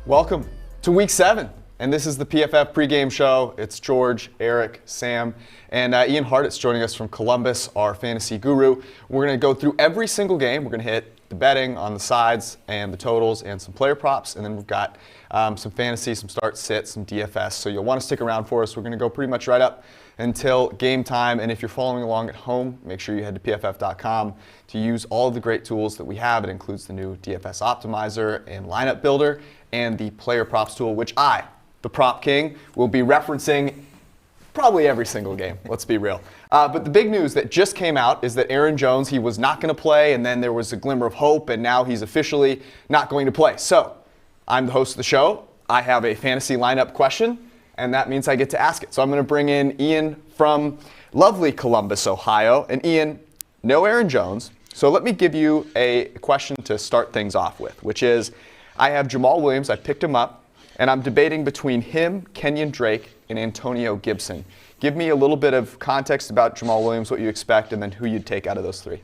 Welcome to Week 7, and this is the PFF pregame show. It's George, Eric, Sam, and Ian Hartitz joining us from Columbus, our fantasy guru. We're going to go through every single game. We're going to hit the betting on the sides and the totals and some player props, and then we've got some fantasy, some start sits, some DFS. So you'll want to stick around for us. We're going to go pretty much right up until game time. And if you're following along at home, make sure you head to pff.com to use all of the great tools that we have. It includes the new DFS Optimizer and Lineup Builder and the Player Props tool, which I, the Prop King, will be referencing probably every single game, let's be real. But the big news that just came out is that Aaron Jones, he was not going to play, and then there was a glimmer of hope, and now he's officially not going to play. So I'm the host of the show. I have a fantasy lineup question, and that means I get to ask it. So I'm going to bring in Ian from lovely Columbus, Ohio. And Ian, no Aaron Jones. So let me give you a question to start things off with, which is I have Jamal Williams. I picked him up, and I'm debating between him, Kenyon Drake, and Antonio Gibson. Give me a little bit of context about Jamal Williams, what you expect, and then who you'd take out of those three.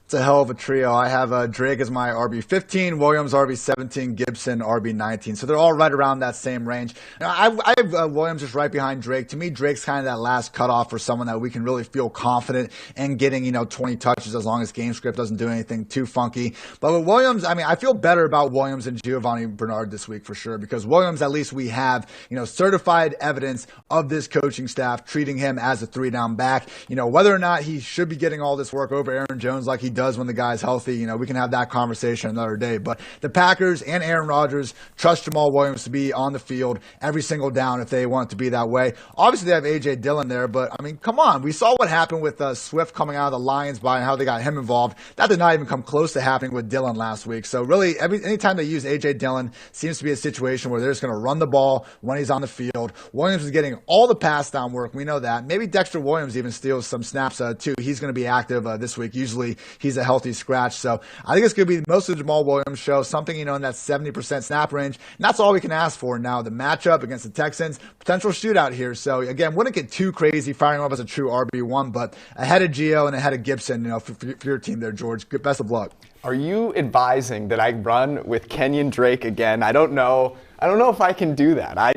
It's a hell of a trio. I have Drake as my RB15, Williams RB17, Gibson RB19. So they're all right around that same range. Now, I have Williams just right behind Drake. To me, Drake's kind of that last cutoff for someone that we can really feel confident in getting, 20 touches as long as game script doesn't do anything too funky. But with Williams, I feel better about Williams and Giovanni Bernard this week for sure, because Williams, at least we have, certified evidence of this coaching staff treating him as a 3-down back. Whether or not he should be getting all this work over Aaron Jones like he does when the guy's healthy, we can have that conversation another day. But the Packers and Aaron Rodgers trust Jamal Williams to be on the field every single down if they want it to be that way. Obviously, they have A.J. Dillon there, but, come on. We saw what happened with Swift coming out of the Lions by and how they got him involved. That did not even come close to happening with Dillon last week. So really, anytime they use A.J. Dillon, seems to be a situation where they're just going to run the ball when he's on the field. Williams is getting all the pass down work. We know that. Maybe Dexter Williams even steals some snaps, too. He's going to be active this week. Usually, he's a healthy scratch. So I think it's going to be most of the Jamal Williams show, something, in that 70% snap range. And that's all we can ask for now. The matchup against the Texans, potential shootout here. So again, wouldn't get too crazy firing him up as a true RB1, but ahead of Gio and ahead of Gibson, for your team there, George. Best of luck. Are you advising that I run with Kenyon Drake again? I don't know if I can do that.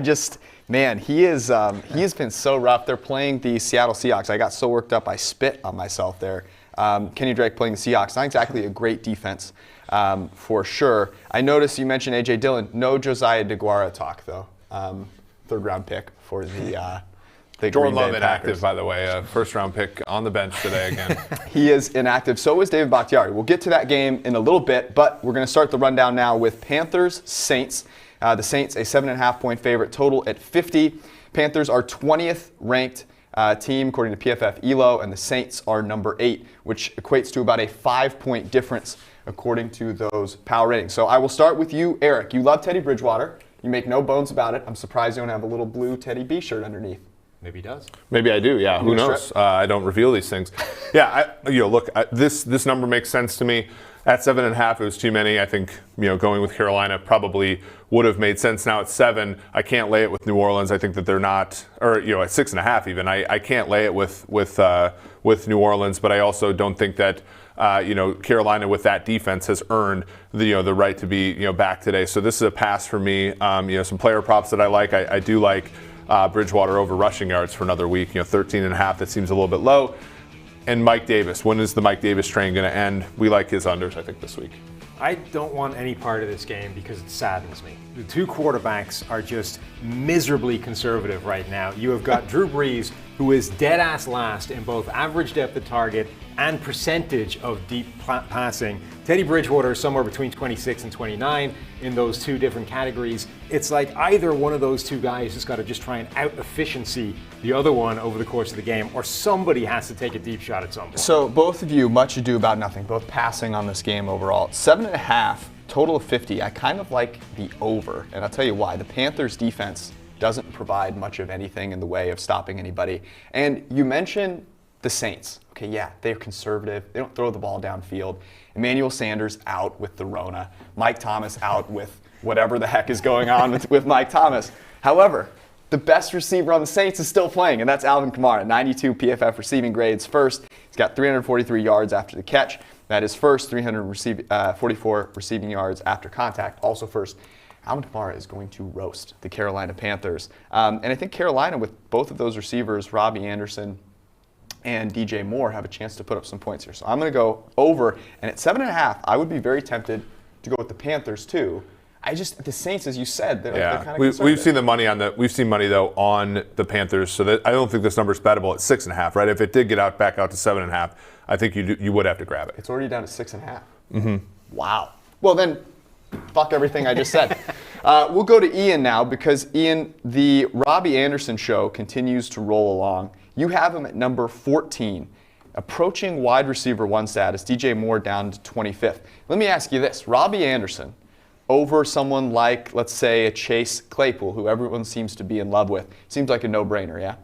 He has been so rough. They're playing the Seattle Seahawks. I got so worked up I spit on myself there. Kenny Drake playing the Seahawks. Not exactly a great defense for sure. I noticed you mentioned A.J. Dillon. No Josiah DeGuara talk, though. Third-round pick for the Jordan Green Love Bay inactive, Packers. by the way. First-round pick on the bench today again. He is inactive. So is David Bakhtiari. We'll get to that game in a little bit, but we're going to start the rundown now with Panthers-Saints. The Saints, a 7.5-point favorite, total at 50. Panthers are 20th ranked team according to PFF ELO, and the Saints are number 8, which equates to about a 5-point difference according to those power ratings. So I will start with you, Eric. You love Teddy Bridgewater. You make no bones about it. I'm surprised you don't have a little blue Teddy B shirt underneath. Maybe he does. Maybe I do, yeah. Who knows? I don't reveal these things. Yeah, this number makes sense to me. At 7.5, it was too many. I think, going with Carolina probably would have made sense. Now at 7, I can't lay it with New Orleans. I think that they're not, or at 6.5 even. I can't lay it with New Orleans, but I also don't think that Carolina with that defense has earned the right to be back today. So this is a pass for me. Some player props that I like. I do like Bridgewater over rushing yards for another week. 13.5. That seems a little bit low. And Mike Davis. When is the Mike Davis train going to end? We like his unders, I think, this week. I don't want any part of this game because it saddens me. The two quarterbacks are just miserably conservative right now. You have got Drew Brees, who is dead-ass last in both average depth of target and percentage of deep passing. Teddy Bridgewater is somewhere between 26 and 29 in those two different categories. It's like either one of those two guys has got to just try and out-efficiency the other one over the course of the game, or somebody has to take a deep shot at some point. So both of you, much ado about nothing, both passing on this game overall. 7.5, total of 50. I kind of like the over, and I'll tell you why. The Panthers defense doesn't provide much of anything in the way of stopping anybody. And you mentioned the Saints. Okay, yeah, they're conservative. They don't throw the ball downfield. Emmanuel Sanders out with the Rona. Mike Thomas out with whatever the heck is going on with Mike Thomas. However, the best receiver on the Saints is still playing, and that's Alvin Kamara. 92 PFF receiving grades first. He's got 343 yards after the catch. That is first, 344 receiving yards after contact. Also first. Alvin Kamara is going to roast the Carolina Panthers. And I think Carolina, with both of those receivers, Robbie Anderson and DJ Moore, have a chance to put up some points here. So I'm going to go over. And at 7.5, I would be very tempted to go with the Panthers too. The Saints, as you said, they're kind of we've seen the money we've seen money though on the Panthers, so that I don't think this number is bettable at 6.5. Right? If it did get back out to 7.5, I think you would have to grab it. It's already down to 6.5. Mm-hmm. Wow. Well then, fuck everything I just said. We'll go to Ian now because Ian, the Robbie Anderson show continues to roll along. You have him at number 14, approaching wide receiver 1 status. DJ Moore down to 25th. Let me ask you this: Robbie Anderson over someone like, let's say, a Chase Claypool, who everyone seems to be in love with. Seems like a no-brainer, yeah?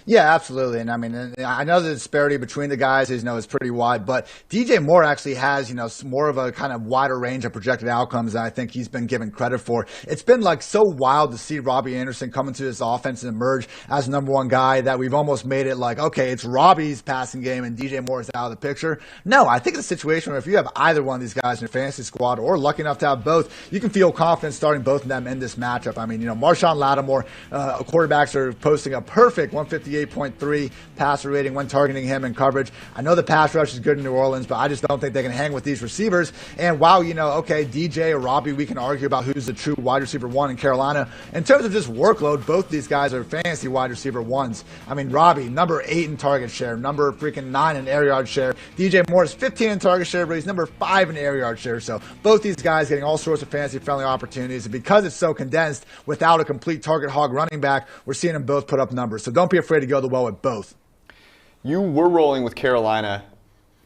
Yeah, absolutely. And I mean, I know the disparity between the guys is pretty wide, but DJ Moore actually has, more of a kind of wider range of projected outcomes than I think he's been given credit for. It's been so wild to see Robbie Anderson come into this offense and emerge as number 1 guy that we've almost made it okay, it's Robbie's passing game and DJ Moore is out of the picture. No, I think it's a situation where if you have either one of these guys in your fantasy squad or lucky enough to have both, you can feel confident starting both of them in this matchup. I mean, Marshawn Lattimore, quarterbacks are posting a perfect 158.3 passer rating when targeting him in coverage. I know the pass rush is good in New Orleans, but I just don't think they can hang with these receivers. And while, okay, DJ or Robbie, we can argue about who's the true wide receiver 1 in Carolina. In terms of just workload, both these guys are fantasy wide receiver 1s. I mean, Robbie, number 8 in target share, number freaking 9 in air yard share. DJ Moore is 15 in target share, but he's number 5 in air yard share. So both these guys getting all sorts of fantasy-friendly opportunities. And because it's so condensed, without a complete target hog running back, we're seeing them both put up numbers. So don't be afraid to go the well with both. You were rolling with Carolina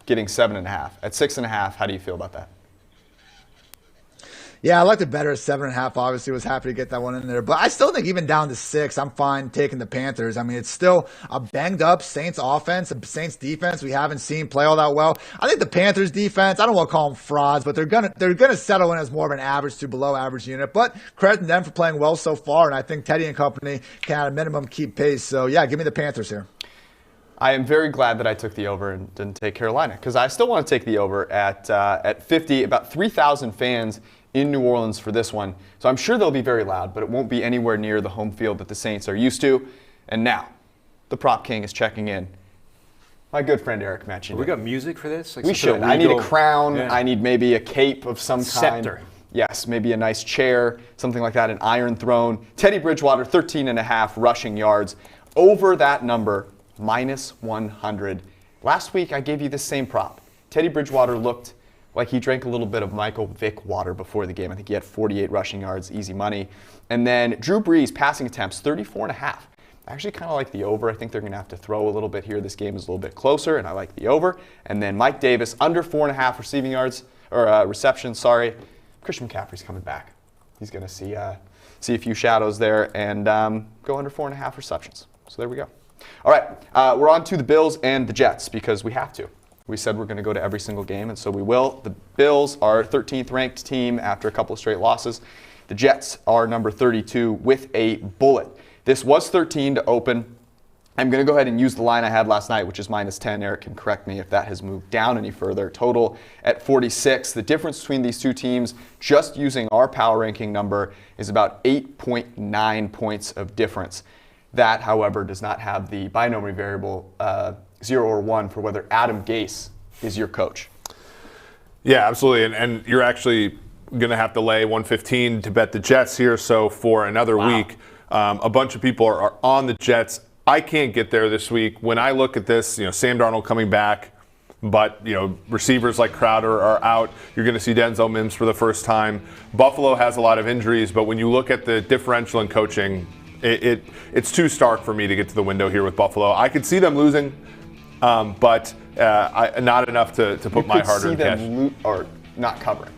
getting 7.5. At 6.5, how do you feel about that? Yeah, I liked it better at 7.5. Obviously, was happy to get that one in there. But I still think even down to 6, I'm fine taking the Panthers. I mean, it's still a banged-up Saints offense, a Saints defense we haven't seen play all that well. I think the Panthers defense, I don't want to call them frauds, but they're gonna settle in as more of an average to below average unit. But credit to them for playing well so far, and I think Teddy and company can at a minimum keep pace. So yeah, give me the Panthers here. I am very glad that I took the over and didn't take Carolina, because I still want to take the over at 50. About 3,000 fans in New Orleans for this one. So I'm sure they'll be very loud, but it won't be anywhere near the home field that the Saints are used to. And now, the prop king is checking in. My good friend Eric Matchin. We got music for this? We should. I need a crown. Yeah. I need maybe a cape of some kind. Scepter. Yes, maybe a nice chair, something like that, an iron throne. Teddy Bridgewater, 13.5 rushing yards. Over that number, minus 100. Last week, I gave you the same prop. Teddy Bridgewater looked like he drank a little bit of Michael Vick water before the game. I think he had 48 rushing yards, easy money. And then Drew Brees, passing attempts, 34.5. I actually kind of like the over. I think they're going to have to throw a little bit here. This game is a little bit closer, and I like the over. And then Mike Davis, under 4.5 receiving yards, or receptions, sorry. Christian McCaffrey's coming back. He's going to see a few shadows there and go under 4.5 receptions. So there we go. All right, we're on to the Bills and the Jets because we have to. We said we're going to go to every single game, and so we will. The Bills are 13th ranked team after a couple of straight losses. The Jets are number 32 with a bullet. This was 13 to open. I'm going to go ahead and use the line I had last night, which is minus 10. Eric can correct me if that has moved down any further. Total at 46. The difference between these two teams, just using our power ranking number, is about 8.9 points of difference. That, however, does not have the binomial variable 0 or 1 for whether Adam Gase is your coach. Yeah, absolutely. And you're actually going to have to lay 115 to bet the Jets here. So for another week, a bunch of people are on the Jets. I can't get there this week. When I look at this, Sam Darnold coming back, but receivers like Crowder are out. You're going to see Denzel Mims for the first time. Buffalo has a lot of injuries, but when you look at the differential in coaching, it's too stark for me to get to the window here with Buffalo. I could see them losing, but not enough to put my hard-earned cash. Or not covering.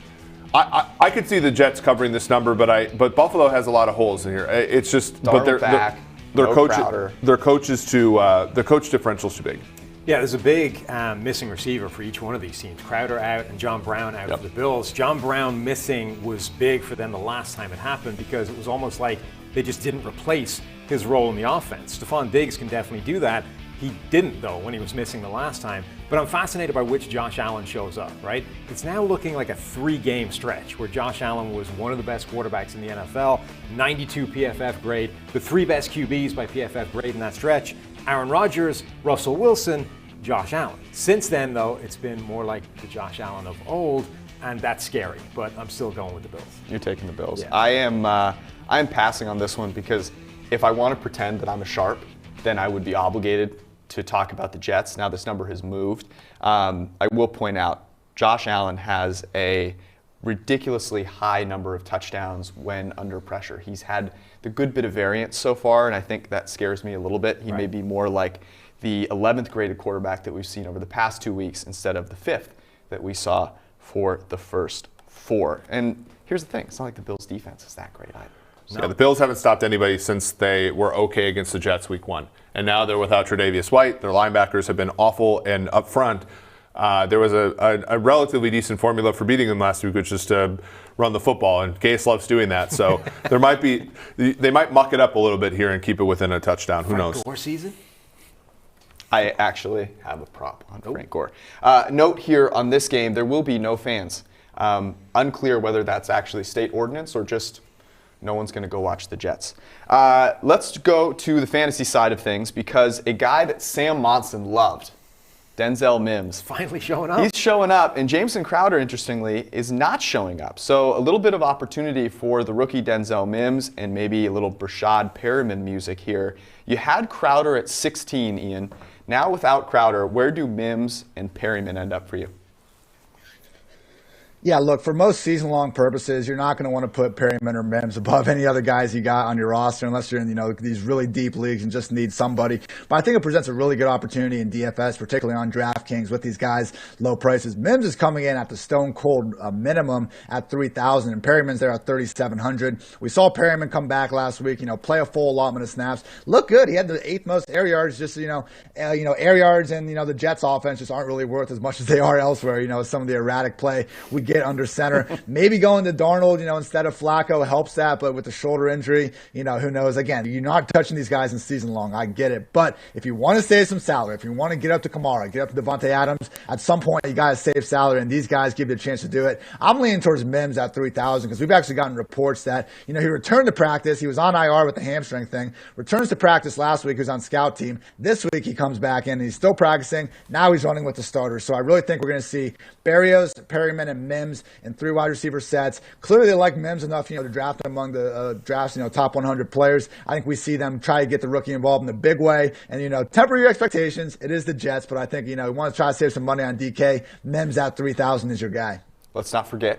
I could see the Jets covering this number, but Buffalo has a lot of holes in here. It's just, Darnold but back, their coach differential's too big. Yeah, there's a big missing receiver for each one of these teams. Crowder out and John Brown out for the Bills. John Brown missing was big for them the last time it happened because it was almost like They just didn't replace his role in the offense. Stephon Diggs can definitely do that. He didn't, though, when he was missing the last time. But I'm fascinated by which Josh Allen shows up, right? It's now looking like a 3-game stretch where Josh Allen was one of the best quarterbacks in the NFL, 92 PFF grade, the 3 best QBs by PFF grade in that stretch, Aaron Rodgers, Russell Wilson, Josh Allen. Since then, though, it's been more like the Josh Allen of old, and that's scary, but I'm still going with the Bills. You're taking the Bills. Yeah. I am passing on this one because if I want to pretend that I'm a sharp, then I would be obligated to talk about the Jets. Now this number has moved. I will point out, Josh Allen has a ridiculously high number of touchdowns when under pressure. He's had the good bit of variance so far, and I think that scares me a little bit. He may be more like the 11th graded quarterback that we've seen over the past 2 weeks instead of the 5th that we saw for the first 4. And here's the thing, it's not like the Bills' defense is that great either. Yeah, the Bills haven't stopped anybody since they were okay against the Jets week 1. And now they're without Tre'Davious White. Their linebackers have been awful. And up front, there was a relatively decent formula for beating them last week, which is to run the football. And Gase loves doing that. So they might muck it up a little bit here and keep it within a touchdown. Who knows? Gore season? I actually have a prop on Frank Gore. Note here on this game, there will be no fans. Unclear whether that's actually state ordinance or just no one's going to go watch the Jets. Let's go to the fantasy side of things because a guy that Sam Monson loved, Denzel Mims. Finally showing up. He's showing up, and Jameson Crowder, interestingly, is not showing up. So a little bit of opportunity for the rookie Denzel Mims and maybe a little Brashad Perriman music here. You had Crowder at 16, Ian. Now without Crowder, where do Mims and Perriman end up for you? Yeah, look, for most season-long purposes, you're not going to want to put Perryman or Mims above any other guys you got on your roster unless you're in, these really deep leagues and just need somebody. But I think it presents a really good opportunity in DFS, particularly on DraftKings with these guys' low prices. Mims is coming in at the stone-cold minimum at $3,000, and Perryman's there at $3,700. We saw Perryman come back last week, play a full allotment of snaps. Look good. He had the 8th most air yards, just, air yards and, the Jets' offense just aren't really worth as much as they are elsewhere. Some of the erratic play we get under center. Maybe going to Darnold, instead of Flacco helps that, but with the shoulder injury, who knows? Again, you're not touching these guys in season long. I get it. But if you want to save some salary, if you want to get up to Kamara, get up to Devontae Adams, at some point you got to save salary, and these guys give you a chance to do it. I'm leaning towards Mims at $3,000 because we've actually gotten reports that, he returned to practice. He was on IR with the hamstring thing, returns to practice last week. He was on scout team. This week he comes back in and he's still practicing. Now he's running with the starters. So I really think we're going to see Berrios, Perryman, and Mims in 3 wide receiver sets. Clearly they like Mims enough, to draft him among the draft's, top 100 players. I think we see them try to get the rookie involved in a big way. And, temper your expectations. It is the Jets, but I think, you want to try to save some money on DK. Mims at $3,000 is your guy. Let's not forget,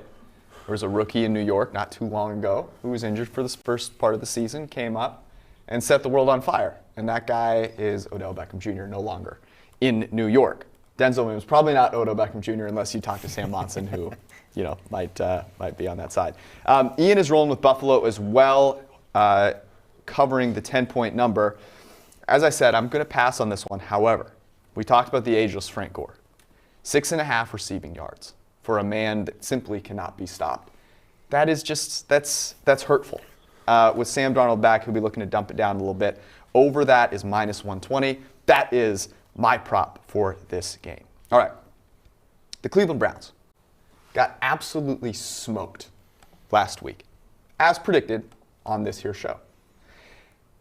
there was a rookie in New York not too long ago who was injured for the first part of the season, came up and set the world on fire. And that guy is Odell Beckham Jr., no longer in New York. Denzel Mims, probably not Odell Beckham Jr. unless you talk to Sam Monson, who might be on that side. Ian is rolling with Buffalo as well, covering the 10-point number. As I said, I'm going to pass on this one. However, we talked about the ageless Frank Gore. 6.5 receiving yards for a man that simply cannot be stopped. That is just, that's hurtful. With Sam Darnold back, he'll be looking to dump it down a little bit. Over that is minus 120. That is my prop for this game. All right. The Cleveland Browns got absolutely smoked last week, as predicted on this here show.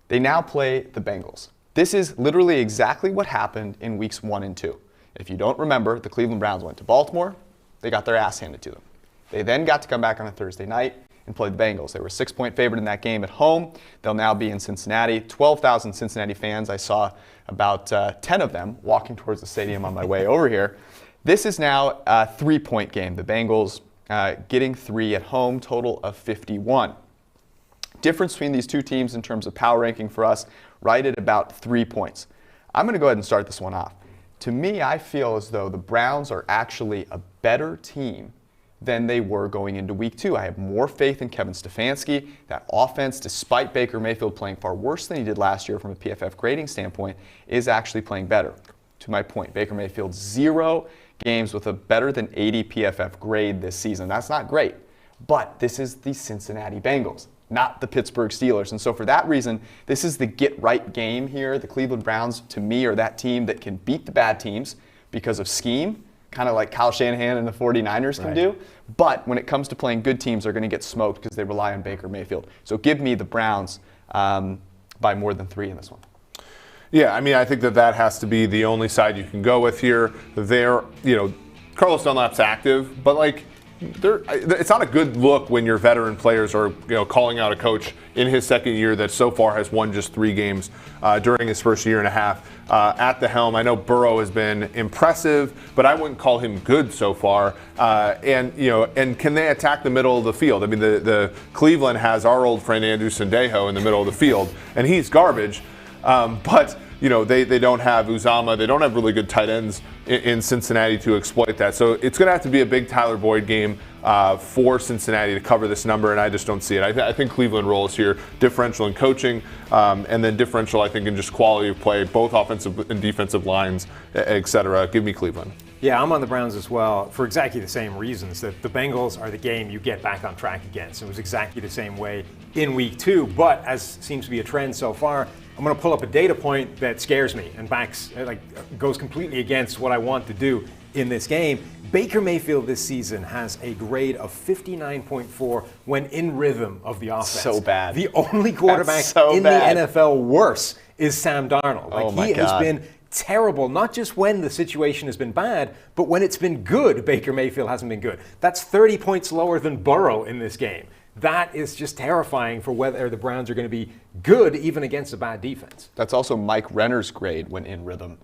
They now play the Bengals. This is literally exactly what happened in weeks 1 and 2. If you don't remember, the Cleveland Browns went to Baltimore. They got their ass handed to them. They then got to come back on a Thursday night and play the Bengals. They were a 6-point favorite in that game at home. They'll now be in Cincinnati. 12,000 Cincinnati fans. I saw about 10 of them walking towards the stadium on my way over here. This is now a 3-point game. The Bengals getting 3 at home, total of 51. Difference between these two teams in terms of power ranking for us, right at about 3 points. I'm going to go ahead and start this one off. To me, I feel as though the Browns are actually a better team than they were going into week 2. I have more faith in Kevin Stefanski. That offense, despite Baker Mayfield playing far worse than he did last year from a PFF grading standpoint, is actually playing better. To my point, Baker Mayfield, 0 games with a better than 80 PFF grade this season. That's not great, but this is the Cincinnati Bengals. not the Pittsburgh Steelers. And so for that reason, this is the get-right game here. The Cleveland Browns, to me, are that team that can beat the bad teams because of scheme, kind of like Kyle Shanahan and the 49ers can do. But when it comes to playing good teams, they're going to get smoked because they rely on Baker Mayfield. So give me the Browns by more than 3 in this one. Yeah, I mean, I think that has to be the only side you can go with here. Carlos Dunlap's active, but it's not a good look when your veteran players are calling out a coach in his second year that so far has won just 3 games during his first year and a half at the helm. I know Burrow has been impressive, but I wouldn't call him good so far. And can they attack the middle of the field? I mean, the Cleveland has our old friend Andrew Sendejo in the middle of the field, and he's garbage. But they don't have Uzama. They don't have really good tight ends in Cincinnati to exploit that. So it's going to have to be a big Tyler Boyd game for Cincinnati to cover this number, and I just don't see it. I think Cleveland rolls here, differential in coaching, and then differential, I think, in just quality of play, both offensive and defensive lines, et cetera. Give me Cleveland. Yeah, I'm on the Browns as well for exactly the same reasons. That the Bengals are the game you get back on track against. It was exactly the same way in week 2, but as seems to be a trend so far, I'm going to pull up a data point that scares me and goes completely against what I want to do in this game. Baker Mayfield this season has a grade of 59.4 when in rhythm of the offense. So bad. The only quarterback the NFL worse is Sam Darnold. He has been terrible, not just when the situation has been bad, but when it's been good, Baker Mayfield hasn't been good. That's 30 points lower than Burrow in this game. That is just terrifying for whether the Browns are going to be good even against a bad defense. That's also Mike Renner's grade when in rhythm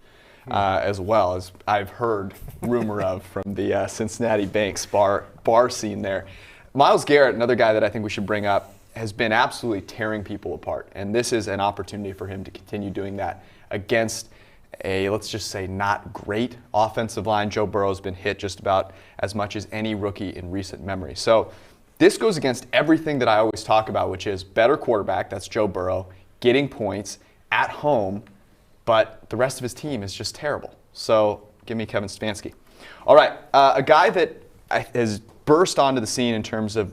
as well, as I've heard rumor of from the Cincinnati Banks bar scene there. Myles Garrett, another guy that I think we should bring up, has been absolutely tearing people apart. And this is an opportunity for him to continue doing that against a, let's just say, not great offensive line. Joe Burrow's been hit just about as much as any rookie in recent memory. So this goes against everything that I always talk about, which is better quarterback, that's Joe Burrow, getting points at home, but the rest of his team is just terrible. So give me Kevin Stefanski. All right, a guy that has burst onto the scene in terms of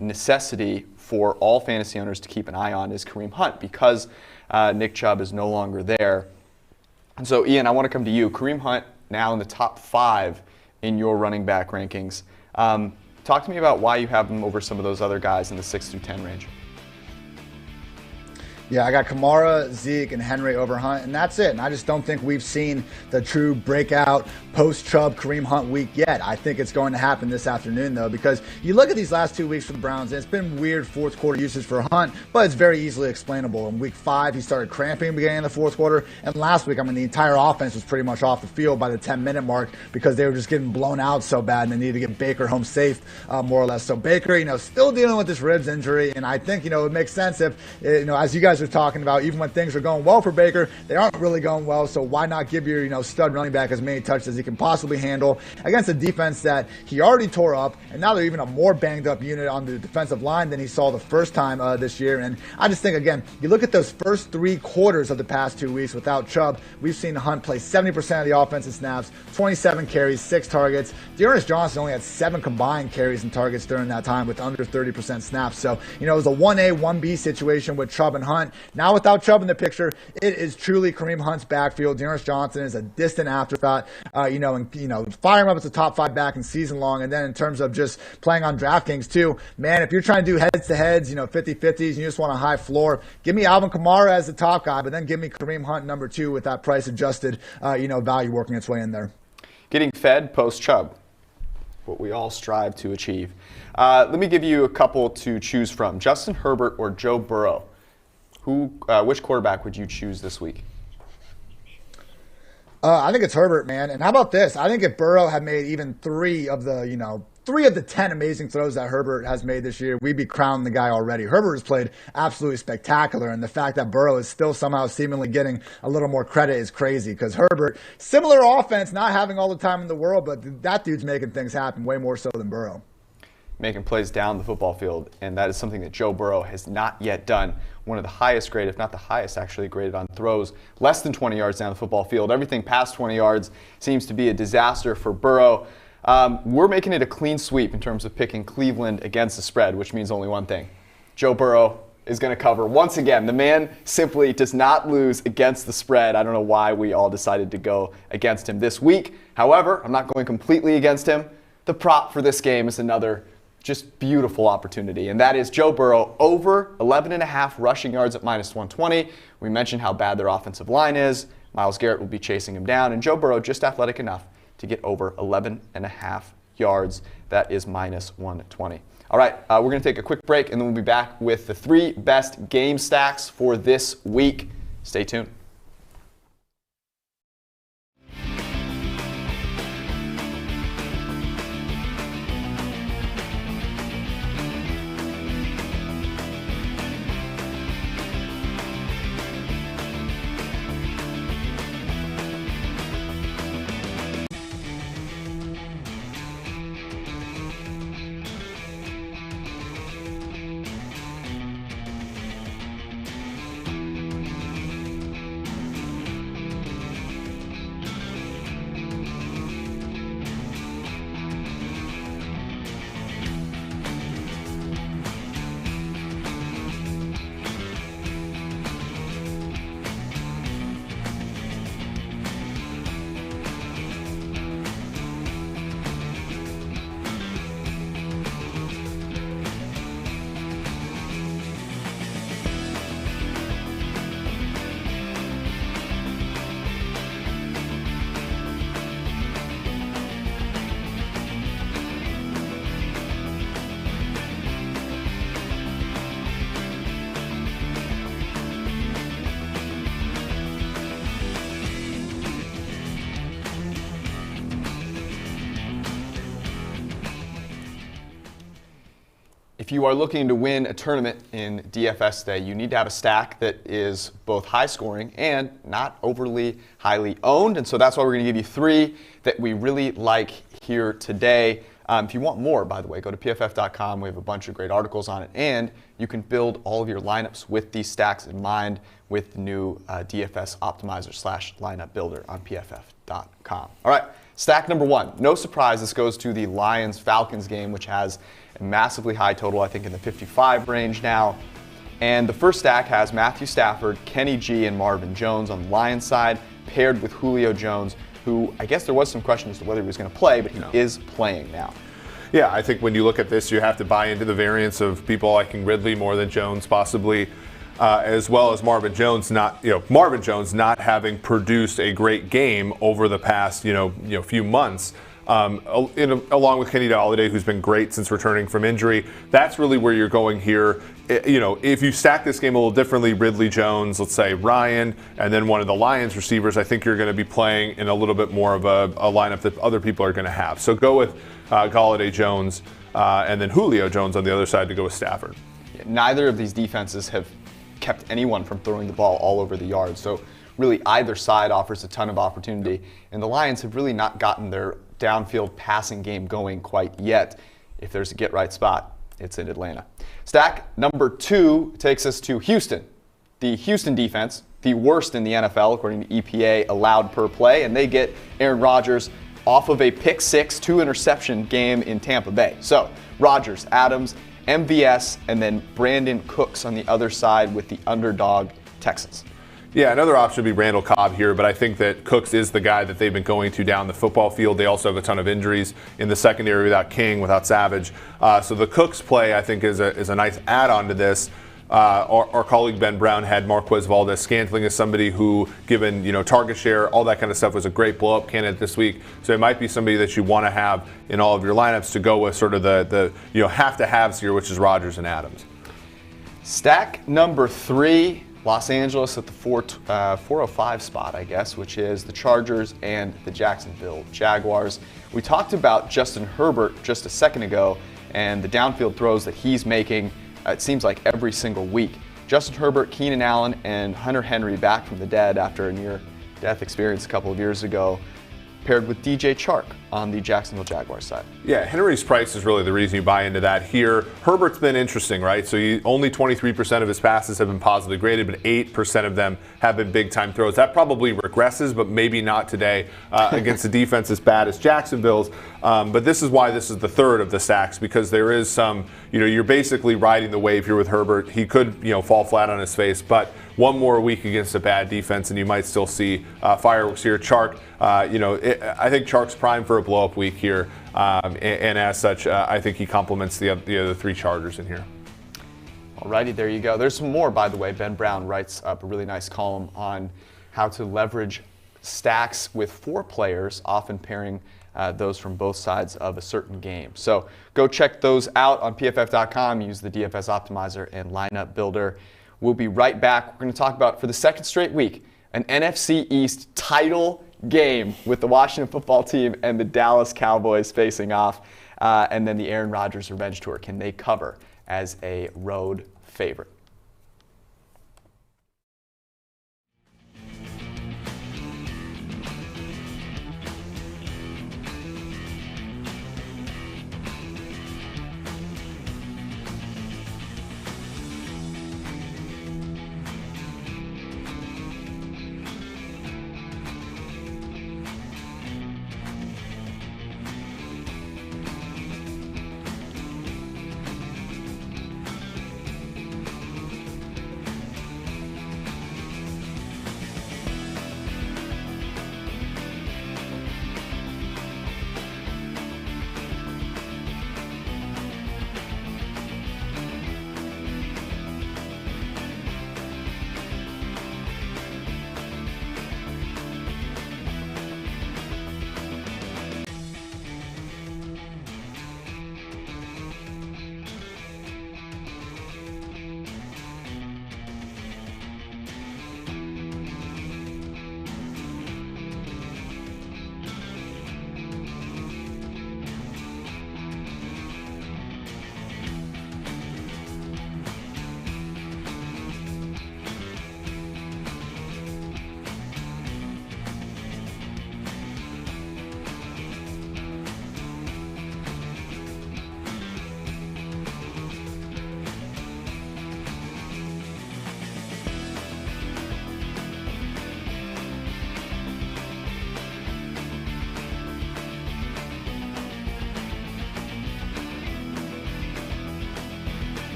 necessity for all fantasy owners to keep an eye on is Kareem Hunt, because Nick Chubb is no longer there. And so, Ian, I want to come to you. Kareem Hunt now in the top 5 in your running back rankings. Talk to me about why you have him over some of those other guys in the 6 through 10 range. Yeah, I got Kamara, Zeke, and Henry over Hunt, and that's it. And I just don't think we've seen the true breakout post-Chubb Kareem Hunt week yet. I think it's going to happen this afternoon, though, because you look at these last 2 weeks for the Browns, and it's been weird fourth quarter usage for Hunt, but it's very easily explainable. In week 5, he started cramping beginning of the fourth quarter, and last week, the entire offense was pretty much off the field by the 10-minute mark because they were just getting blown out so bad, and they needed to get Baker home safe, more or less. So Baker, still dealing with this ribs injury, and I think, it makes sense if, as you guys are talking about, even when things are going well for Baker, they aren't really going well, so why not give your, stud running back as many touches as he can possibly handle against a defense that he already tore up, and now they're even a more banged up unit on the defensive line than he saw the first time this year. And I just think, again, you look at those first 3 quarters of the past 2 weeks without Chubb, we've seen Hunt play 70% of the offensive snaps, 27 carries, 6 targets. Dearness Johnson only had 7 combined carries and targets during that time with under 30% snaps. So, it was a 1A, 1B situation with Chubb and Hunt. Now without Chubb in the picture, it is truly Kareem Hunt's backfield. Dearness Johnson is a distant afterthought, and fire him up as a top 5 back in season long. And then in terms of just playing on DraftKings too, man, if you're trying to do heads-to-heads, 50-50s, and you just want a high floor, give me Alvin Kamara as the top guy, but then give me Kareem Hunt number 2 with that price-adjusted, value working its way in there. Getting fed post-Chubb, what we all strive to achieve. Let me give you a couple to choose from. Justin Herbert or Joe Burrow? Which quarterback would you choose this week? I think it's Herbert, man. And how about this? I think if Burrow had made even 3 of the 10 amazing throws that Herbert has made this year, we'd be crowning the guy already. Herbert has played absolutely spectacular, and the fact that Burrow is still somehow seemingly getting a little more credit is crazy, because Herbert, similar offense, not having all the time in the world, but that dude's making things happen way more so than Burrow. Making plays down the football field, and that is something that Joe Burrow has not yet done. One of the highest graded, if not the highest actually graded on throws, less than 20 yards down the football field. Everything past 20 yards seems to be a disaster for Burrow. We're making it a clean sweep in terms of picking Cleveland against the spread, which means only one thing. Joe Burrow is going to cover once again. The man simply does not lose against the spread. I don't know why we all decided to go against him this week. However, I'm not going completely against him. The prop for this game is another just beautiful opportunity, and that is Joe Burrow over 11.5 rushing yards at -120. We mentioned how bad their offensive line is. Myles Garrett will be chasing him down, and Joe Burrow just athletic enough to get over 11.5 yards. That is -120. All right, we're going to take a quick break, and then we'll be back with the 3 best game stacks for this week. Stay tuned. If you are looking to win a tournament in DFS today, you need to have a stack that is both high scoring and not overly highly owned. And so that's why we're going to give you 3 that we really like here today. If you want more, by the way, go to pff.com. We have a bunch of great articles on it. And you can build all of your lineups with these stacks in mind with the new DFS optimizer / lineup builder on pff.com. All right, stack number 1. No surprise, this goes to the Lions-Falcons game, which has a massively high total, I think in the 55 range now. And the first stack has Matthew Stafford, Kenny G, and Marvin Jones on the Lions side, paired with Julio Jones, who I guess there was some question as to whether he was going to play, but he is playing now. Yeah, I think when you look at this, you have to buy into the variance of people liking Ridley more than Jones, possibly, as well as Marvin Jones not having produced a great game over the past few months. Along with Kenny Golladay, who's been great since returning from injury. That's really where you're going here. If you stack this game a little differently, Ridley, Jones, let's say Ryan, and then one of the Lions receivers, I think you're going to be playing in a little bit more of a lineup that other people are going to have. So go with Golladay, Jones, and then Julio Jones on the other side to go with Stafford. Neither of these defenses have kept anyone from throwing the ball all over the yard. So really either side offers a ton of opportunity. And the Lions have really not gotten their downfield passing game going quite yet. If there's a get-right spot, it's in Atlanta. Stack number 2 takes us to Houston. The Houston defense, the worst in the NFL according to EPA allowed per play, and they get Aaron Rodgers off of a pick 6, 2-interception game in Tampa Bay. So Rodgers, Adams, MVS, and then Brandon Cooks on the other side with the underdog Texans. Yeah, another option would be Randall Cobb here, but I think that Cooks is the guy that they've been going to down the football field. They also have a ton of injuries in the secondary without King, without Savage. So the Cooks play, I think, is a nice add-on to this. Our colleague Ben Brown had Marquez Valdes-Scantling as somebody who, given target share, all that kind of stuff, was a great blow-up candidate this week. So it might be somebody that you want to have in all of your lineups to go with sort of the have-to-haves here, which is Rodgers and Adams. Stack number 3. Los Angeles at the 405 spot, I guess, which is the Chargers and the Jacksonville Jaguars. We talked about Justin Herbert just a second ago and the downfield throws that he's making, it seems like every single week. Justin Herbert, Keenan Allen, and Hunter Henry back from the dead after a near-death experience a couple of years ago. paired with DJ Chark on the Jacksonville Jaguars side. Yeah, Henry's price is really the reason you buy into that here. Herbert's been interesting, right? So only 23% of his passes have been positively graded, but 8% of them have been big-time throws. That probably regresses, but maybe not today against a defense as bad as Jacksonville's. But this is why this is the third of the stacks, because there is some, you're basically riding the wave here with Herbert. He could, fall flat on his face, but one more week against a bad defense, and you might still see fireworks here. Chark, I think Chark's prime for a blow-up week here, and as such, I think he complements the other three Chargers in here. Alrighty, there you go. There's some more, by the way. Ben Brown writes up a really nice column on how to leverage stacks with 4 players, often pairing those from both sides of a certain game. So go check those out on PFF.com. Use the DFS Optimizer and Lineup Builder. We'll be right back. We're going to talk about, for the second straight week, an NFC East title game with the Washington football team and the Dallas Cowboys facing off. And then the Aaron Rodgers revenge tour. Can they cover as a road favorite?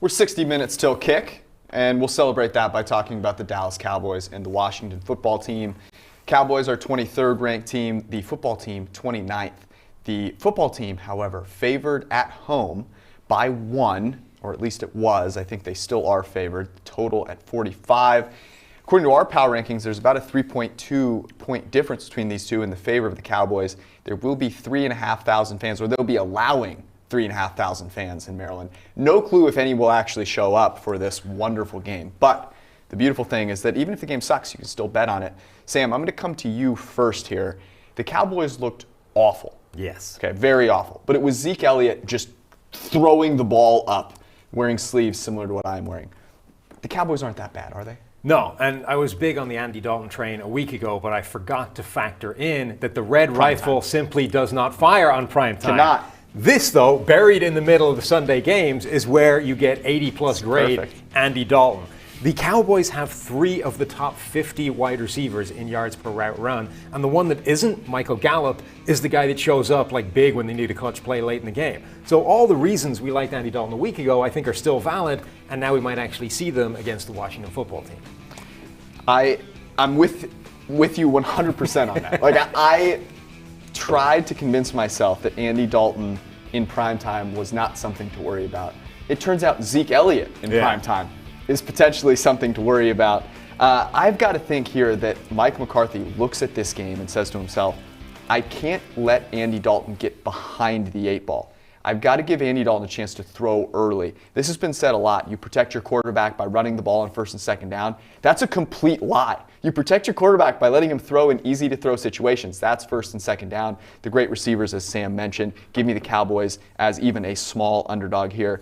We're 60 minutes till kick, and we'll celebrate that by talking about the Dallas Cowboys and the Washington football team. Cowboys are 23rd ranked team, the football team 29th. The football team, however, favored at home by 1, or at least it was. I think they still are favored, total at 45. According to our power rankings, there's about a 3.2 point difference between these two in the favor of the Cowboys. There will be 3,500 fans, or they'll be allowing 3,500 fans in Maryland. No clue if any will actually show up for this wonderful game. But the beautiful thing is that even if the game sucks, you can still bet on it. Sam, I'm going to come to you first here. The Cowboys looked awful. Yes. Okay, very awful. But it was Zeke Elliott just throwing the ball up, wearing sleeves similar to what I'm wearing. The Cowboys aren't that bad, are they? No, and I was big on the Andy Dalton train a week ago, but I forgot to factor in that the red rifle simply does not fire on prime time. Cannot. This, though, buried in the middle of the Sunday games, is where you get 80-plus grade perfect. Andy Dalton. The Cowboys have 3 of the top 50 wide receivers in yards per route run, and the one that isn't, Michael Gallup, is the guy that shows up like big when they need a clutch play late in the game. So all the reasons we liked Andy Dalton a week ago, I think, are still valid, and now we might actually see them against the Washington football team. I'm with you 100% on that. Like I tried to convince myself that Andy Dalton in primetime was not something to worry about. It turns out Zeke Elliott in primetime is potentially something to worry about. I've got to think here that Mike McCarthy looks at this game and says to himself, I can't let Andy Dalton get behind the 8 ball. I've got to give Andy Dalton a chance to throw early. This has been said a lot. You protect your quarterback by running the ball on 1st and 2nd down. That's a complete lie. You protect your quarterback by letting him throw in easy-to-throw situations. That's 1st and 2nd down. The great receivers, as Sam mentioned, give me the Cowboys as even a small underdog here.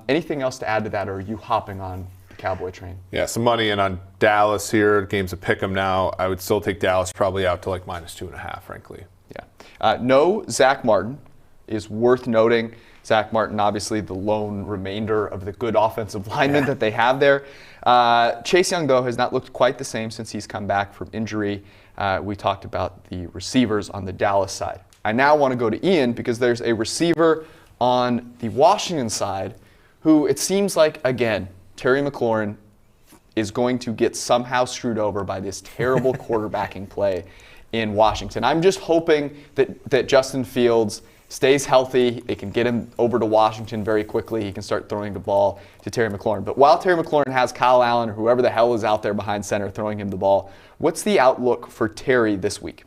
Anything else to add to that, or are you hopping on the Cowboy train? Yeah, some money in on Dallas here. Game's a pick 'em now. I would still take Dallas probably out to like -2.5, frankly. Yeah. No Zach Martin is worth noting. Zach Martin, obviously the lone remainder of the good offensive lineman that they have there. Chase Young, though, has not looked quite the same since he's come back from injury. We talked about the receivers on the Dallas side. I now want to go to Ian because there's a receiver on the Washington side who it seems like, again, Terry McLaurin is going to get somehow screwed over by this terrible quarterbacking play in Washington. I'm just hoping that Justin Fields stays healthy. They can get him over to Washington very quickly. He can start throwing the ball to Terry McLaurin. But while Terry McLaurin has Kyle Allen or whoever the hell is out there behind center throwing him the ball, what's the outlook for Terry this week?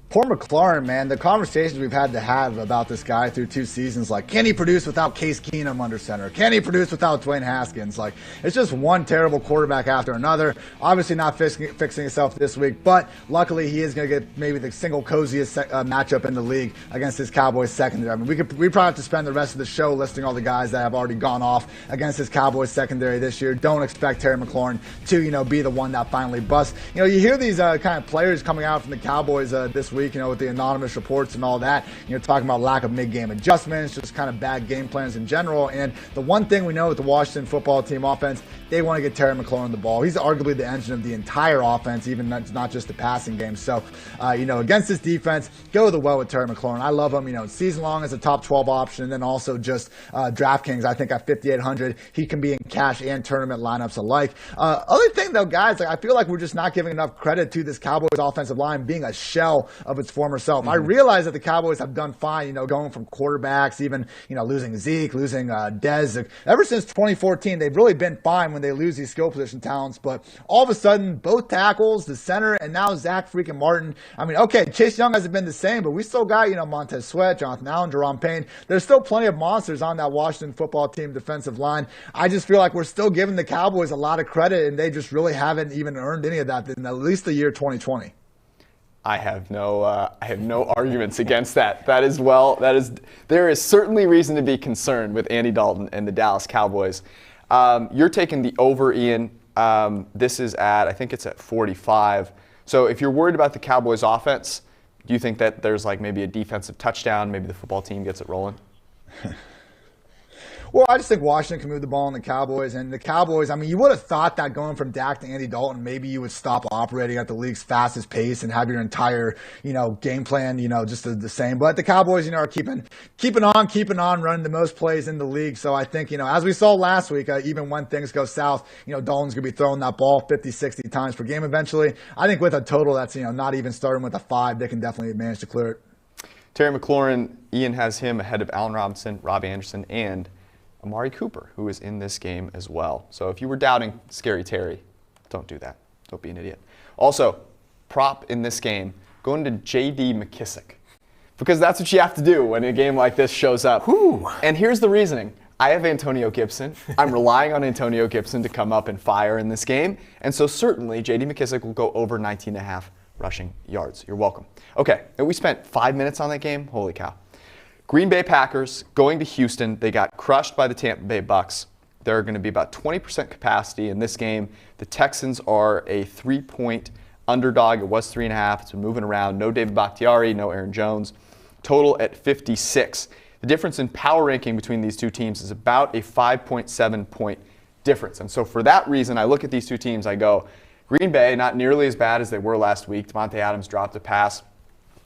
Poor McLaurin, man. The conversations we've had to have about this guy through 2 seasons, like, can he produce without Case Keenum under center? Can he produce without Dwayne Haskins? Like, it's just one terrible quarterback after another. Obviously not fixing himself this week, but luckily he is going to get maybe the single coziest matchup in the league against his Cowboys secondary. I mean, we probably have to spend the rest of the show listing all the guys that have already gone off against his Cowboys secondary this year. Don't expect Terry McLaurin to, be the one that finally busts. You hear these kind of players coming out from the Cowboys this week, with the anonymous reports and all that, talking about lack of mid-game adjustments, just kind of bad game plans in general. And the one thing we know with the Washington football team offense, they want to get Terry McLaurin the ball. He's arguably the engine of the entire offense, even not just the passing game. So, against this defense, go the well with Terry McLaurin. I love him, season long as a top 12 option, and then also just DraftKings, I think at 5,800, he can be in cash and tournament lineups alike. Other thing though, guys, I feel like we're just not giving enough credit to this Cowboys offensive line being a shell of its former self. I realize that the Cowboys have done fine, going from quarterbacks, even, losing Zeke, losing Dez. Ever since 2014, they've really been fine when they lose these skill position talents. But all of a sudden, both tackles, the center, and now Zach freaking Martin. I mean, okay, Chase Young hasn't been the same, but we still got, Montez Sweat, Jonathan Allen, Jerome Payne. There's still plenty of monsters on that Washington football team defensive line. I just feel like we're still giving the Cowboys a lot of credit, and they just really haven't even earned any of that in at least the year 2020. I have no arguments against that. There is certainly reason to be concerned with Andy Dalton and the Dallas Cowboys. You're taking the over, Ian. This is I think it's at 45. So if you're worried about the Cowboys offense, do you think that there's like maybe a defensive touchdown, maybe the football team gets it rolling? Well, I just think Washington can move the ball on the Cowboys. And the Cowboys, I mean, you would have thought that going from Dak to Andy Dalton, maybe you would stop operating at the league's fastest pace and have your entire, game plan, just the same. But the Cowboys, are keeping on, running the most plays in the league. So I think, as we saw last week, even when things go south, Dalton's going to be throwing that ball 50, 60 times per game eventually. I think with a total that's, not even starting with a 5, they can definitely manage to clear it. Terry McLaurin, Ian has him ahead of Allen Robinson, Robbie Anderson, and Amari Cooper, who is in this game as well. So if you were doubting Scary Terry, don't do that. Don't be an idiot. Also, prop in this game, going to J.D. McKissick. Because that's what you have to do when a game like this shows up. Whew. And here's the reasoning. I have Antonio Gibson. I'm relying on Antonio Gibson to come up and fire in this game. And so certainly J.D. McKissick will go over 19.5 rushing yards. You're welcome. Okay, and we spent 5 minutes on that game. Holy cow. Green Bay Packers going to Houston. They got crushed by the Tampa Bay Bucks. There are going to be about 20% capacity in this game. The Texans are a 3-point underdog. It was 3.5. It's been moving around. No David Bakhtiari, no Aaron Jones. Total at 56. The difference in power ranking between these two teams is about a 5.7 point difference. And so for that reason, I look at these two teams, I go, Green Bay, not nearly as bad as they were last week. Davante Adams dropped a pass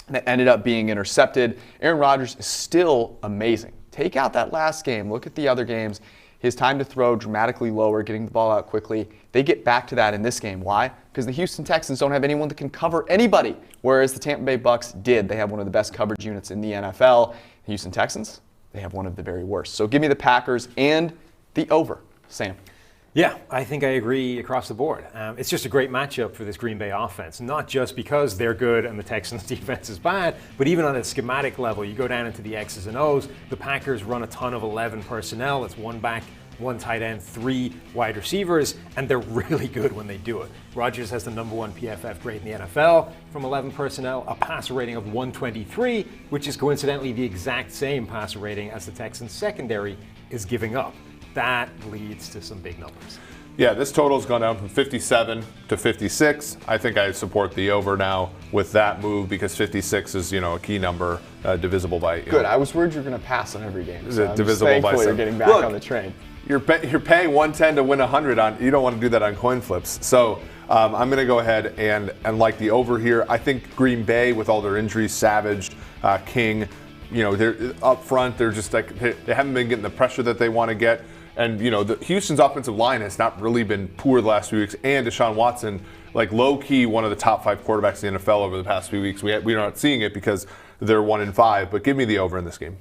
that ended up being intercepted. Aaron Rodgers is still amazing. Take out that last game. Look at the other games. His time to throw dramatically lower, getting the ball out quickly. They get back to that in this game. Why? Because the Houston Texans don't have anyone that can cover anybody, whereas the Tampa Bay Bucks did. They have one of the best coverage units in the NFL. The Houston Texans, they have one of the very worst. So give me the Packers and the over. Sam. Yeah, I think I agree across the board. It's just a great matchup for this Green Bay offense, not just because they're good and the Texans' defense is bad, but even on a schematic level. You go down into the X's and O's, the Packers run a ton of 11 personnel. It's 1 back, 1 tight end, 3 wide receivers, and they're really good when they do it. Rodgers has the #1 PFF grade in the NFL from 11 personnel, a passer rating of 123, which is coincidentally the exact same passer rating as the Texans' secondary is giving up. That leads to some big numbers. Yeah, this total's gone down from 57 to 56. I think I support the over now with that move because 56 is, a key number divisible by. Good. I was worried you were going to pass on every game. So divisible by 7. You're getting back on the train. You're paying 110 to win 100 on. You don't want to do that on coin flips. So I'm going to go ahead and like the over here. I think Green Bay with all their injuries, Savage, King, they're up front. They're just like they haven't been getting the pressure that they want to get. And, the Houston's offensive line has not really been poor the last few weeks. And Deshaun Watson, low-key one of the top 5 quarterbacks in the NFL over the past few weeks. We're not seeing it because they're 1-5. But give me the over in this game.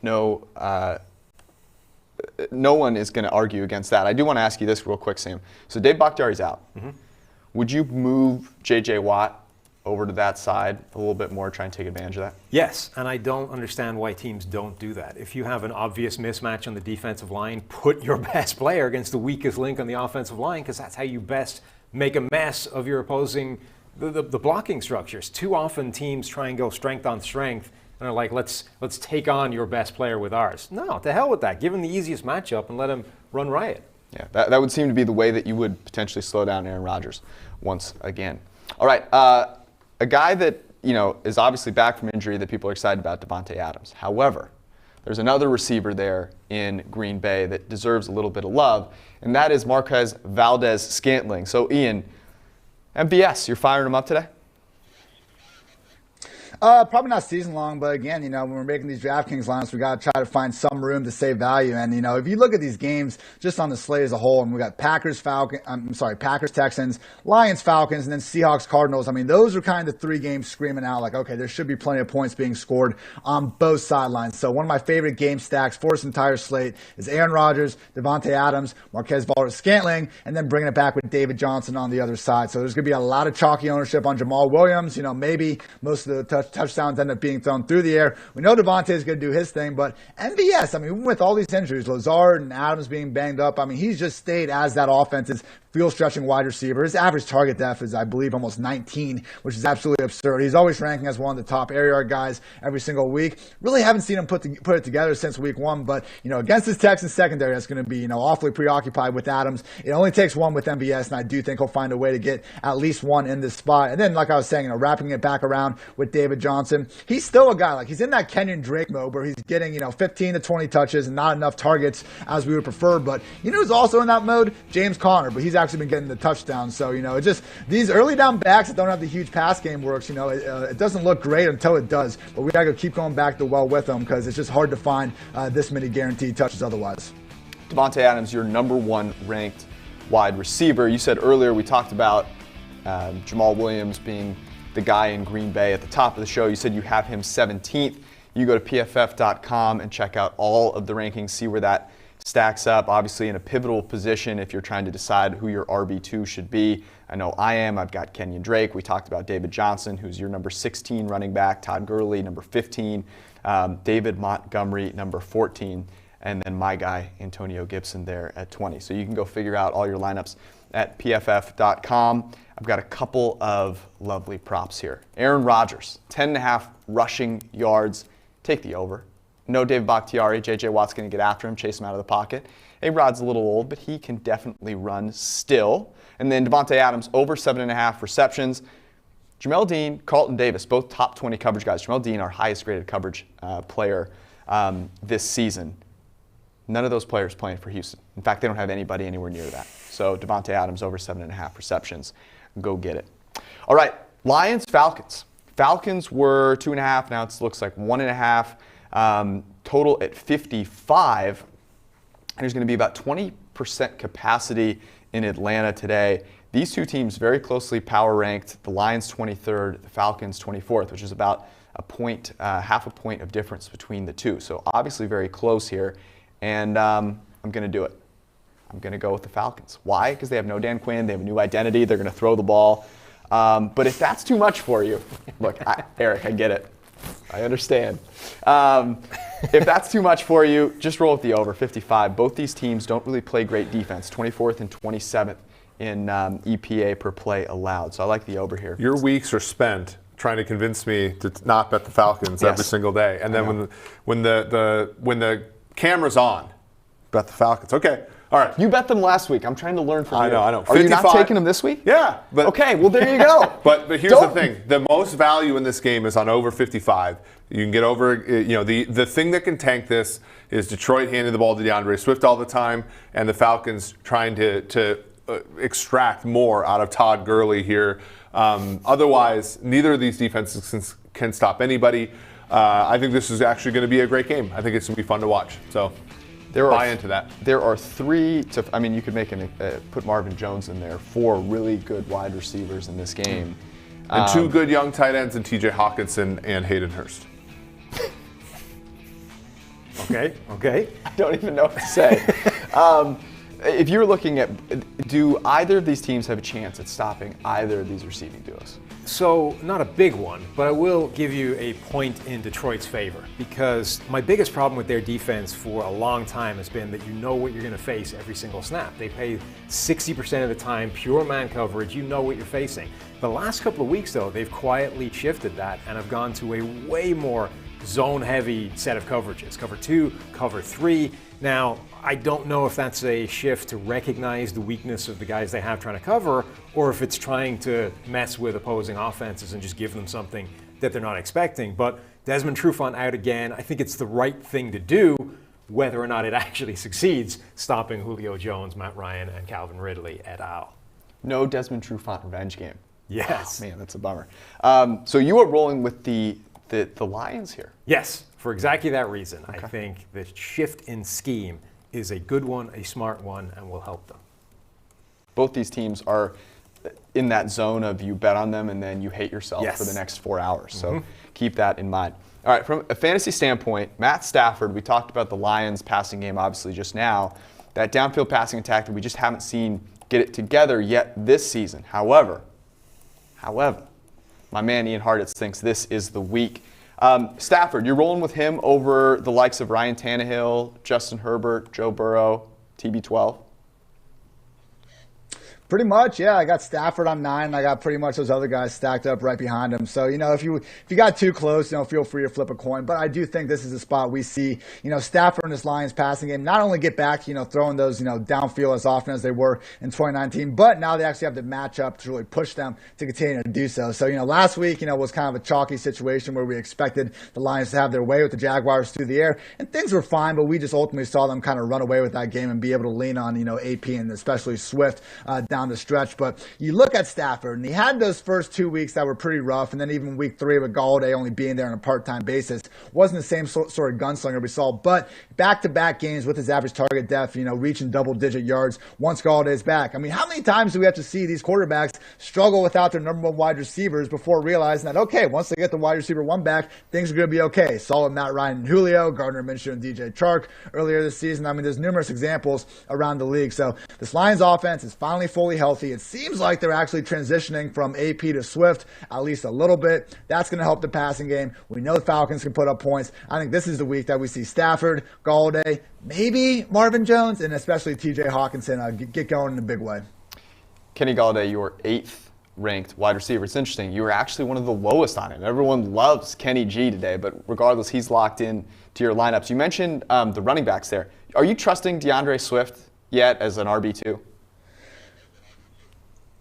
No one is going to argue against that. I do want to ask you this real quick, Sam. So Dave Bakhtiari's out. Mm-hmm. Would you move J.J. Watt over to that side a little bit more, try and take advantage of that? Yes, and I don't understand why teams don't do that. If you have an obvious mismatch on the defensive line, put your best player against the weakest link on the offensive line, because that's how you best make a mess of your opposing, the blocking structures. Too often teams try and go strength on strength, and are like, let's take on your best player with ours. No, to hell with that. Give him the easiest matchup and let him run riot. Yeah, that would seem to be the way that you would potentially slow down Aaron Rodgers once again. All right, a guy that is obviously back from injury that people are excited about, Davante Adams. However, there's another receiver there in Green Bay that deserves a little bit of love, and that is Marquez Valdes-Scantling. So, Ian, MVS, you're firing him up today? Probably not season long, but again, when we're making these DraftKings lineups, we got to try to find some room to save value. And, if you look at these games just on the slate as a whole, and we got Packers, Texans, Lions, Falcons, and then Seahawks, Cardinals. Those are kind of the 3 games screaming out like, okay, there should be plenty of points being scored on both sidelines. So one of my favorite game stacks for this entire slate is Aaron Rodgers, Davante Adams, Marquez Valdes-Scantling, and then bringing it back with David Johnson on the other side. So there's going to be a lot of chalky ownership on Jamal Williams. Maybe most of the touchdowns end up being thrown through the air. We know Devontae is going to do his thing, but MVS, even with all these injuries, Lazard and Adams being banged up, he's just stayed as that offense's field-stretching wide receiver. His average target depth is, I believe, almost 19, which is absolutely absurd. He's always ranking as one of the top air yard guys every single week. Really haven't seen him put it together since week 1, but, against this Texans secondary, that's going to be, awfully preoccupied with Adams. It only takes one with MVS, and I do think he'll find a way to get at least one in this spot. And then, like I was saying, wrapping it back around with David Johnson, he's still a guy, he's in that Kenyon Drake mode where he's getting, 15 to 20 touches and not enough targets as we would prefer. But, who's also in that mode? James Conner, but he's actually been getting the touchdowns. So, it just these early down backs that don't have the huge pass game works, it doesn't look great until it does. But we got to keep going back to well with them because it's just hard to find this many guaranteed touches otherwise. Davante Adams, your #1 ranked wide receiver. You said earlier we talked about Jamal Williams being the guy in Green Bay at the top of the show. You said you have him 17th. You go to PFF.com and check out all of the rankings, see where that stacks up, obviously in a pivotal position if you're trying to decide who your RB2 should be. I know I am. I've got Kenyon Drake. We talked about David Johnson, who's your number 16 running back, Todd Gurley, number 15, David Montgomery, number 14, and then my guy, Antonio Gibson, there at 20. So you can go figure out all your lineups at PFF.com. I've got a couple of lovely props here. Aaron Rodgers, 10.5 rushing yards. Take the over. No David Bakhtiari. J.J. Watt's going to get after him, chase him out of the pocket. A-Rod's a little old, but he can definitely run still. And then Devontae Adams, over 7.5 receptions. Jamel Dean, Carlton Davis, both top 20 coverage guys. Jamel Dean, our highest graded coverage player this season. None of those players playing for Houston. In fact, they don't have anybody anywhere near that. So Devontae Adams, over 7.5 receptions. Go get it. All right, Lions, Falcons. Falcons were 2.5. Now it looks like 1.5. Total at 55. And there's going to be about 20% capacity in Atlanta today. These two teams very closely power ranked. The Lions 23rd, the Falcons 24th, which is about a point, half a point of difference between the two. So obviously very close here. And I'm going to do it. I'm going to go with the Falcons. Why? Because they have no Dan Quinn. They have a new identity. They're going to throw the ball. But if that's too much for you, look, Eric, I get it. I understand. If that's too much for you, just roll with the over, 55. Both these teams don't really play great defense, 24th and 27th in EPA per play allowed. So I like the over here. Your weeks are spent trying to convince me to not bet the Falcons every single day, and then when the camera's on, bet the Falcons. Okay. All right. You bet them last week. I'm trying to learn from you. I know. Are you not taking them this week? Yeah. But, okay, well, there you go. but here's the thing. The most value in this game is on over 55. You can get over, the thing that can tank this is Detroit handing the ball to DeAndre Swift all the time, and the Falcons trying to extract more out of Todd Gurley here. Otherwise, neither of these defenses can stop anybody. I think this is actually going to be a great game. I think it's going to be fun to watch. So buy into that. There are three, you could make put Marvin Jones in there, 4 really good wide receivers in this game. And 2 good young tight ends in TJ Hawkinson and Hayden Hurst. Okay. I don't even know what to say. If you're looking at, do either of these teams have a chance at stopping either of these receiving duos? So, not a big one, but I will give you a point in Detroit's favor, because my biggest problem with their defense for a long time has been that you know what you're going to face every single snap. They play 60% of the time pure man coverage. You know what you're facing. The last couple of weeks, though, they've quietly shifted that and have gone to a way more zone-heavy set of coverages. Cover 2, cover 3. Now, I don't know if that's a shift to recognize the weakness of the guys they have trying to cover, or if it's trying to mess with opposing offenses and just give them something that they're not expecting. But Desmond Trufant out again. I think it's the right thing to do, whether or not it actually succeeds, stopping Julio Jones, Matt Ryan, and Calvin Ridley et al. No Desmond Trufant revenge game. Yes. Oh, man, that's a bummer. So you are rolling with the Lions here. Yes, for exactly that reason. Okay. I think the shift in scheme is a good one, a smart one, and will help them. Both these teams are in that zone of you bet on them and then you hate yourself for the next 4 hours. So keep that in mind. All right, from a fantasy standpoint, Matt Stafford, we talked about the Lions passing game obviously just now, that downfield passing attack that we just haven't seen get it together yet this season. However, my man Ian Hartitz thinks this is the week. Stafford, you're rolling with him over the likes of Ryan Tannehill, Justin Herbert, Joe Burrow, TB12? Pretty much, yeah. I got Stafford on 9, and I got pretty much those other guys stacked up right behind him. So, if you got too close, feel free to flip a coin. But I do think this is a spot we see, Stafford and this Lions passing game not only get back, throwing those, downfield as often as they were in 2019, but now they actually have the matchup to really push them to continue to do so. So, last week, was kind of a chalky situation where we expected the Lions to have their way with the Jaguars through the air, and things were fine, but we just ultimately saw them kind of run away with that game and be able to lean on, AP and especially Swift down the stretch. But you look at Stafford, and he had those first 2 weeks that were pretty rough, and then even week 3 with Galladay only being there on a part-time basis wasn't the same sort of gunslinger we saw. But back-to-back games with his average target depth, reaching double-digit yards once Galladay's back. I mean, how many times do we have to see these quarterbacks struggle without their number 1 wide receivers before realizing that, okay, once they get the wide receiver 1 back, things are going to be okay. Saw with Matt Ryan and Julio, Gardner Minshew and DJ Chark earlier this season. I mean, there's numerous examples around the league. So this Lions offense is finally fully healthy. It seems like they're actually transitioning from AP to Swift at least a little bit. That's going to help the passing game. We know the Falcons can put up points. I think this is the week that we see Stafford, Galladay, maybe Marvin Jones, and especially TJ Hawkinson get going in a big way. Kenny Galladay, your 8th ranked wide receiver. It's interesting. You were actually one of the lowest on it. Everyone loves Kenny G today, but regardless, he's locked in to your lineups. You mentioned the running backs there. Are you trusting DeAndre Swift yet as an RB2?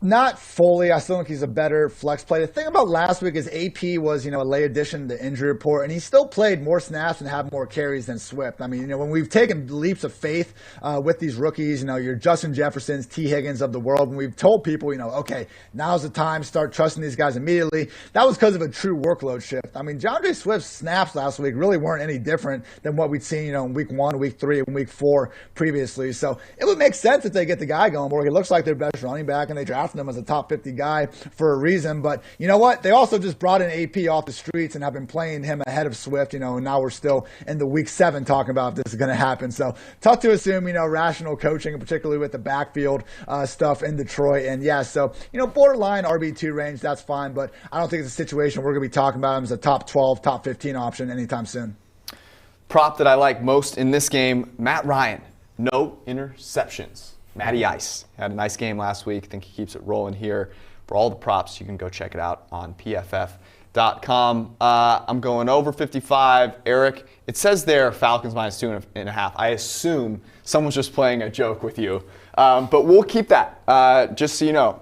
Not fully. I still think he's a better flex play. The thing about last week is AP was, a late addition to the injury report, and he still played more snaps and had more carries than Swift. I mean, when we've taken leaps of faith with these rookies, your Justin Jeffersons, T. Higgins of the world, and we've told people, okay, now's the time, start trusting these guys immediately. That was because of a true workload shift. I mean, DeAndre Swift's snaps last week really weren't any different than what we'd seen, in week 1, week 3, and week 4 previously. So it would make sense if they get the guy going, where he looks like their best running back, and they draft him as a top 50 guy for a reason. But you know what? They also just brought in AP off the streets and have been playing him ahead of Swift, and now we're still in the week 7 talking about if this is going to happen. So tough to assume, rational coaching, particularly with the backfield stuff in Detroit. And yeah, so, borderline RB2 range, that's fine. But I don't think it's a situation we're going to be talking about him as a top 12, top 15 option anytime soon. Prop that I like most in this game, Matt Ryan, no interceptions. Matty Ice had a nice game last week. I think he keeps it rolling here. For all the props, you can go check it out on PFF.com. I'm going over 55. Eric, it says there Falcons -2.5. I assume someone's just playing a joke with you. But we'll keep that, just so you know,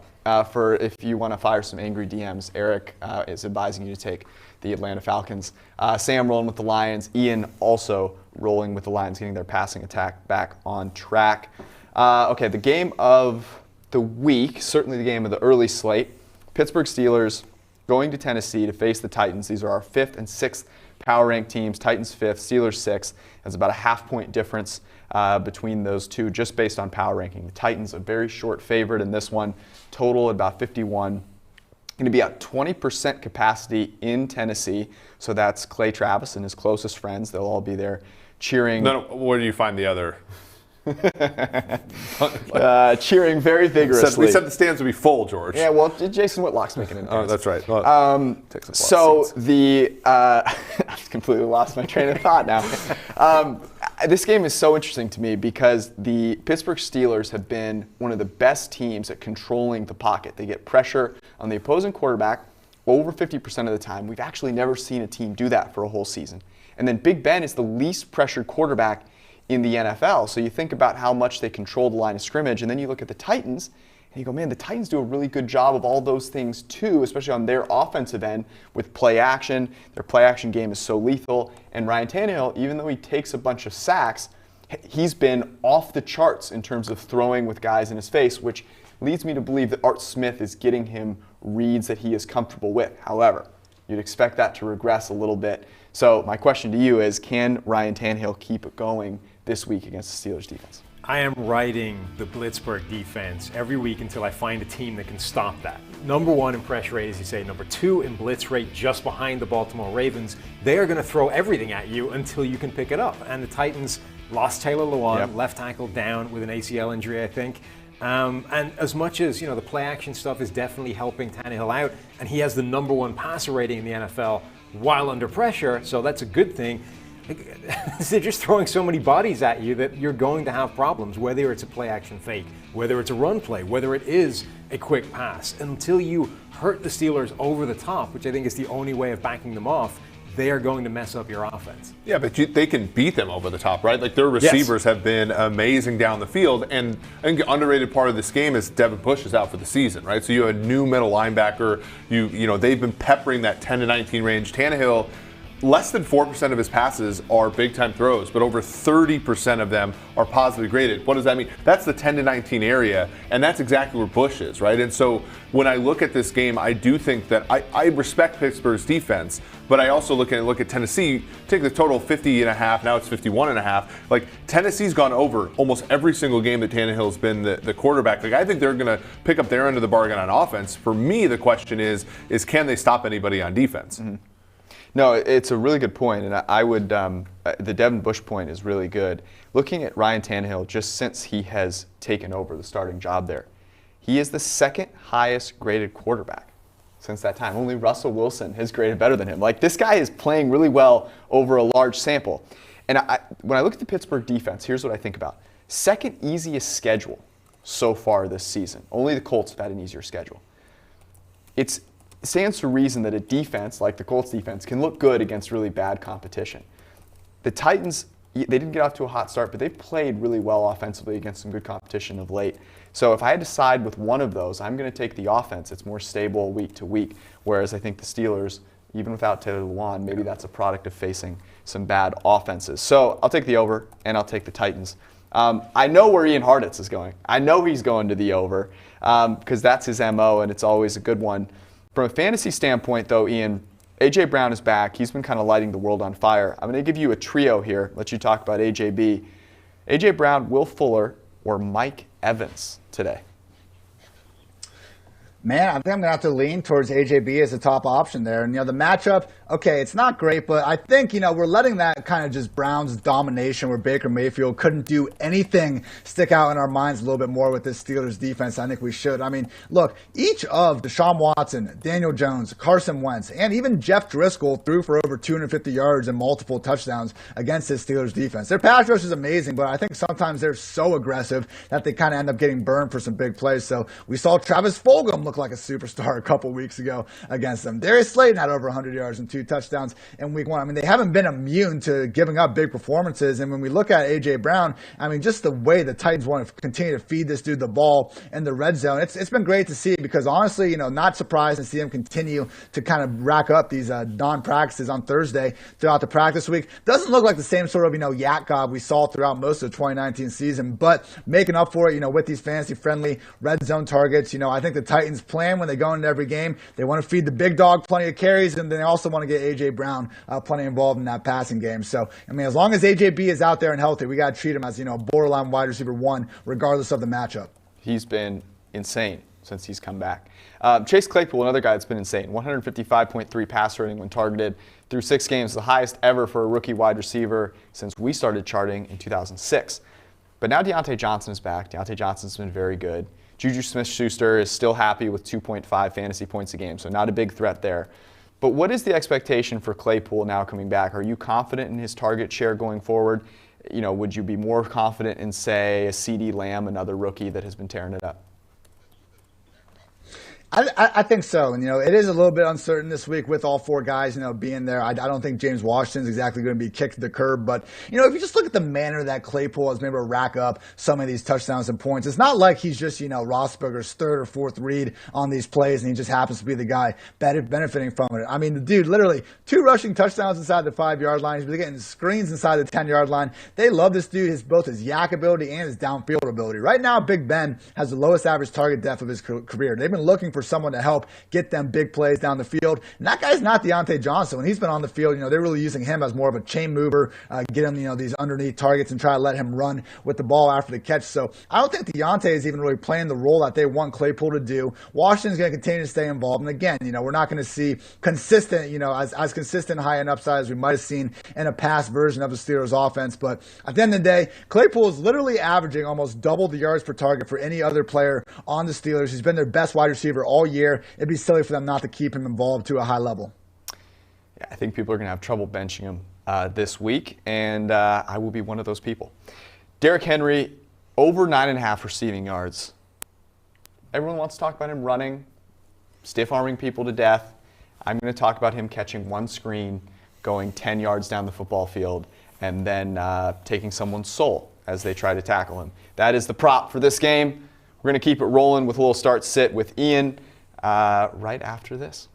for if you want to fire some angry DMs. Eric is advising you to take the Atlanta Falcons. Sam rolling with the Lions. Ian also rolling with the Lions, getting their passing attack back on track. Okay, the game of the week, certainly the game of the early slate. Pittsburgh Steelers going to Tennessee to face the Titans. These are our 5th and 6th power ranked teams. Titans 5th, Steelers 6th. There's about a half-point difference between those two just based on power ranking. The Titans a very short favorite in this one, total at about 51. Going to be at 20% capacity in Tennessee. So that's Clay Travis and his closest friends. They'll all be there cheering. No, where do you find the other? Cheering very vigorously. We said the stands would be full, George. Yeah, well, Jason Whitlock's making an appearance. Oh, that's right. Well, I've completely lost my train of thought now. This game is so interesting to me because the Pittsburgh Steelers have been one of the best teams at controlling the pocket. They get pressure on the opposing quarterback over 50% of the time. We've actually never seen a team do that for a whole season. And then Big Ben is the least pressured quarterback in the NFL. So you think about how much they control the line of scrimmage, and then you look at the Titans, and you go, man, the Titans do a really good job of all those things too, especially on their offensive end with play action. Their play action game is so lethal. And Ryan Tannehill, even though he takes a bunch of sacks, he's been off the charts in terms of throwing with guys in his face, which leads me to believe that Art Smith is getting him reads that he is comfortable with. However, you'd expect that to regress a little bit. So my question to you is, can Ryan Tannehill keep it going this week against the Steelers defense? I am riding the Blitzburg defense every week until I find a team that can stop that. Number 1 in pressure rate, as you say. Number 2 in blitz rate, just behind the Baltimore Ravens. They are going to throw everything at you until you can pick it up. And the Titans lost Taylor Lewan, left tackle down with an ACL injury, I think. And as much as, the play action stuff is definitely helping Tannehill out, and he has the number 1 passer rating in the NFL while under pressure, so that's a good thing. They're just throwing so many bodies at you that you're going to have problems, whether it's a play action fake, whether it's a run play, whether it is a quick pass. Until you hurt the Steelers over the top, which I think is the only way of backing them off, they are going to mess up your offense. Yeah, but they can beat them over the top, right? Like their receivers have been amazing down the field, and I think the underrated part of this game is Devin Bush is out for the season, right? So you have a new middle linebacker. They've been peppering that 10 to 19 range. Tannehill, less than 4% of his passes are big-time throws, but over 30% of them are positively graded. What does that mean? That's the 10 to 19 area, and that's exactly where Bush is, right? And so when I look at this game, I do think that I respect Pittsburgh's defense, but I also look at Tennessee, take the total 50.5, now it's 51.5. Like, Tennessee's gone over almost every single game that Tannehill's been the quarterback. Like, I think they're going to pick up their end of the bargain on offense. For me, the question is can they stop anybody on defense? Mm-hmm. No, it's a really good point, and I would the Devin Bush point is really good. Looking at Ryan Tannehill, just since he has taken over the starting job there, he is the 2nd highest graded quarterback since that time. Only Russell Wilson has graded better than him. Like, this guy is playing really well over a large sample. And when I look at the Pittsburgh defense, here's what I think about. 2nd easiest schedule so far this season. Only the Colts have had an easier schedule. it stands to reason that a defense like the Colts defense can look good against really bad competition. The Titans, they didn't get off to a hot start, but they've played really well offensively against some good competition of late. So if I had to side with one of those, I'm going to take the offense. It's more stable week to week, whereas I think the Steelers, even without Taylor Lewan, maybe that's a product of facing some bad offenses. So I'll take the over, and I'll take the Titans. I know where Ian Hartitz is going. I know he's going to the over because that's his MO, and it's always a good one. From a fantasy standpoint, though, Ian, A.J. Brown is back. He's been kind of lighting the world on fire. I'm going to give you a trio here, let you talk about AJB. A.J. Brown, Will Fuller, or Mike Evans today? Man, I think I'm going to have to lean towards AJB as a top option there. And, the matchup, okay, it's not great, but I think, we're letting that kind of just Browns domination where Baker Mayfield couldn't do anything stick out in our minds a little bit more with this Steelers defense. I think we should. I mean, look, each of Deshaun Watson, Daniel Jones, Carson Wentz, and even Jeff Driscoll threw for over 250 yards and multiple touchdowns against this Steelers defense. Their pass rush is amazing, but I think sometimes they're so aggressive that they kind of end up getting burned for some big plays. So we saw Travis Fulgham look like a superstar a couple weeks ago against them. Darius Slayton had over 100 yards and 2 touchdowns in week 1. I mean, they haven't been immune to giving up big performances. And when we look at A.J. Brown, I mean, just the way the Titans want to continue to feed this dude the ball in the red zone, it's been great to see because honestly, not surprised to see him continue to kind of rack up these non-practices on Thursday throughout the practice week. Doesn't look like the same sort of, yak gob we saw throughout most of the 2019 season, but making up for it, with these fantasy-friendly red zone targets. I think the Titans plan when they go into every game. They want to feed the big dog plenty of carries, and they also want to get A.J. Brown plenty involved in that passing game. So, I mean, as long as AJB is out there and healthy, we got to treat him as, borderline wide receiver 1, regardless of the matchup. He's been insane since he's come back. Chase Claypool, another guy that's been insane. 155.3 passer rating when targeted through 6 games, the highest ever for a rookie wide receiver since we started charting in 2006. But now Deontay Johnson is back. Deontay Johnson's been very good. Juju Smith-Schuster is still happy with 2.5 fantasy points a game, so not a big threat there. But what is the expectation for Claypool now coming back? Are you confident in his target share going forward? Would you be more confident in, say, a CeeDee Lamb, another rookie that has been tearing it up? I think so. And, it is a little bit uncertain this week with all 4 guys, being there. I don't think James Washington's exactly going to be kicked to the curb. But, if you just look at the manner that Claypool has been able to rack up some of these touchdowns and points, it's not like he's just, Roethlisberger's 3rd or 4th read on these plays and he just happens to be the guy benefiting from it. I mean, the dude, literally 2 rushing touchdowns inside the 5-yard line. He's been getting screens inside the 10-yard line. They love this dude, both his yak ability and his downfield ability. Right now, Big Ben has the lowest average target depth of his career. They've been looking for someone to help get them big plays down the field. And that guy's not Deontay Johnson. When he's been on the field, they're really using him as more of a chain mover, get him, these underneath targets and try to let him run with the ball after the catch. So I don't think Deontay is even really playing the role that they want Claypool to do. Washington's going to continue to stay involved. And again, we're not going to see consistent, as consistent high end upside as we might have seen in a past version of the Steelers offense. But at the end of the day, Claypool is literally averaging almost double the yards per target for any other player on the Steelers. He's been their best wide receiver all year. It'd be silly for them not to keep him involved to a high level. Yeah, I think people are going to have trouble benching him this week, and I will be one of those people. Derrick Henry, over 9.5 receiving yards. Everyone wants to talk about him running, stiff-arming people to death. I'm going to talk about him catching one screen, going 10 yards down the football field, and then taking someone's soul as they try to tackle him. That is the prop for this game. We're going to keep it rolling with a little start-sit with Ian right after this.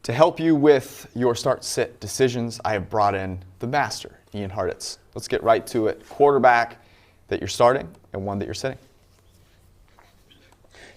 To help you with your start-sit decisions, I have brought in the master, Ian Hartitz. Let's get right to it. Quarterback that you're starting and one that you're sitting.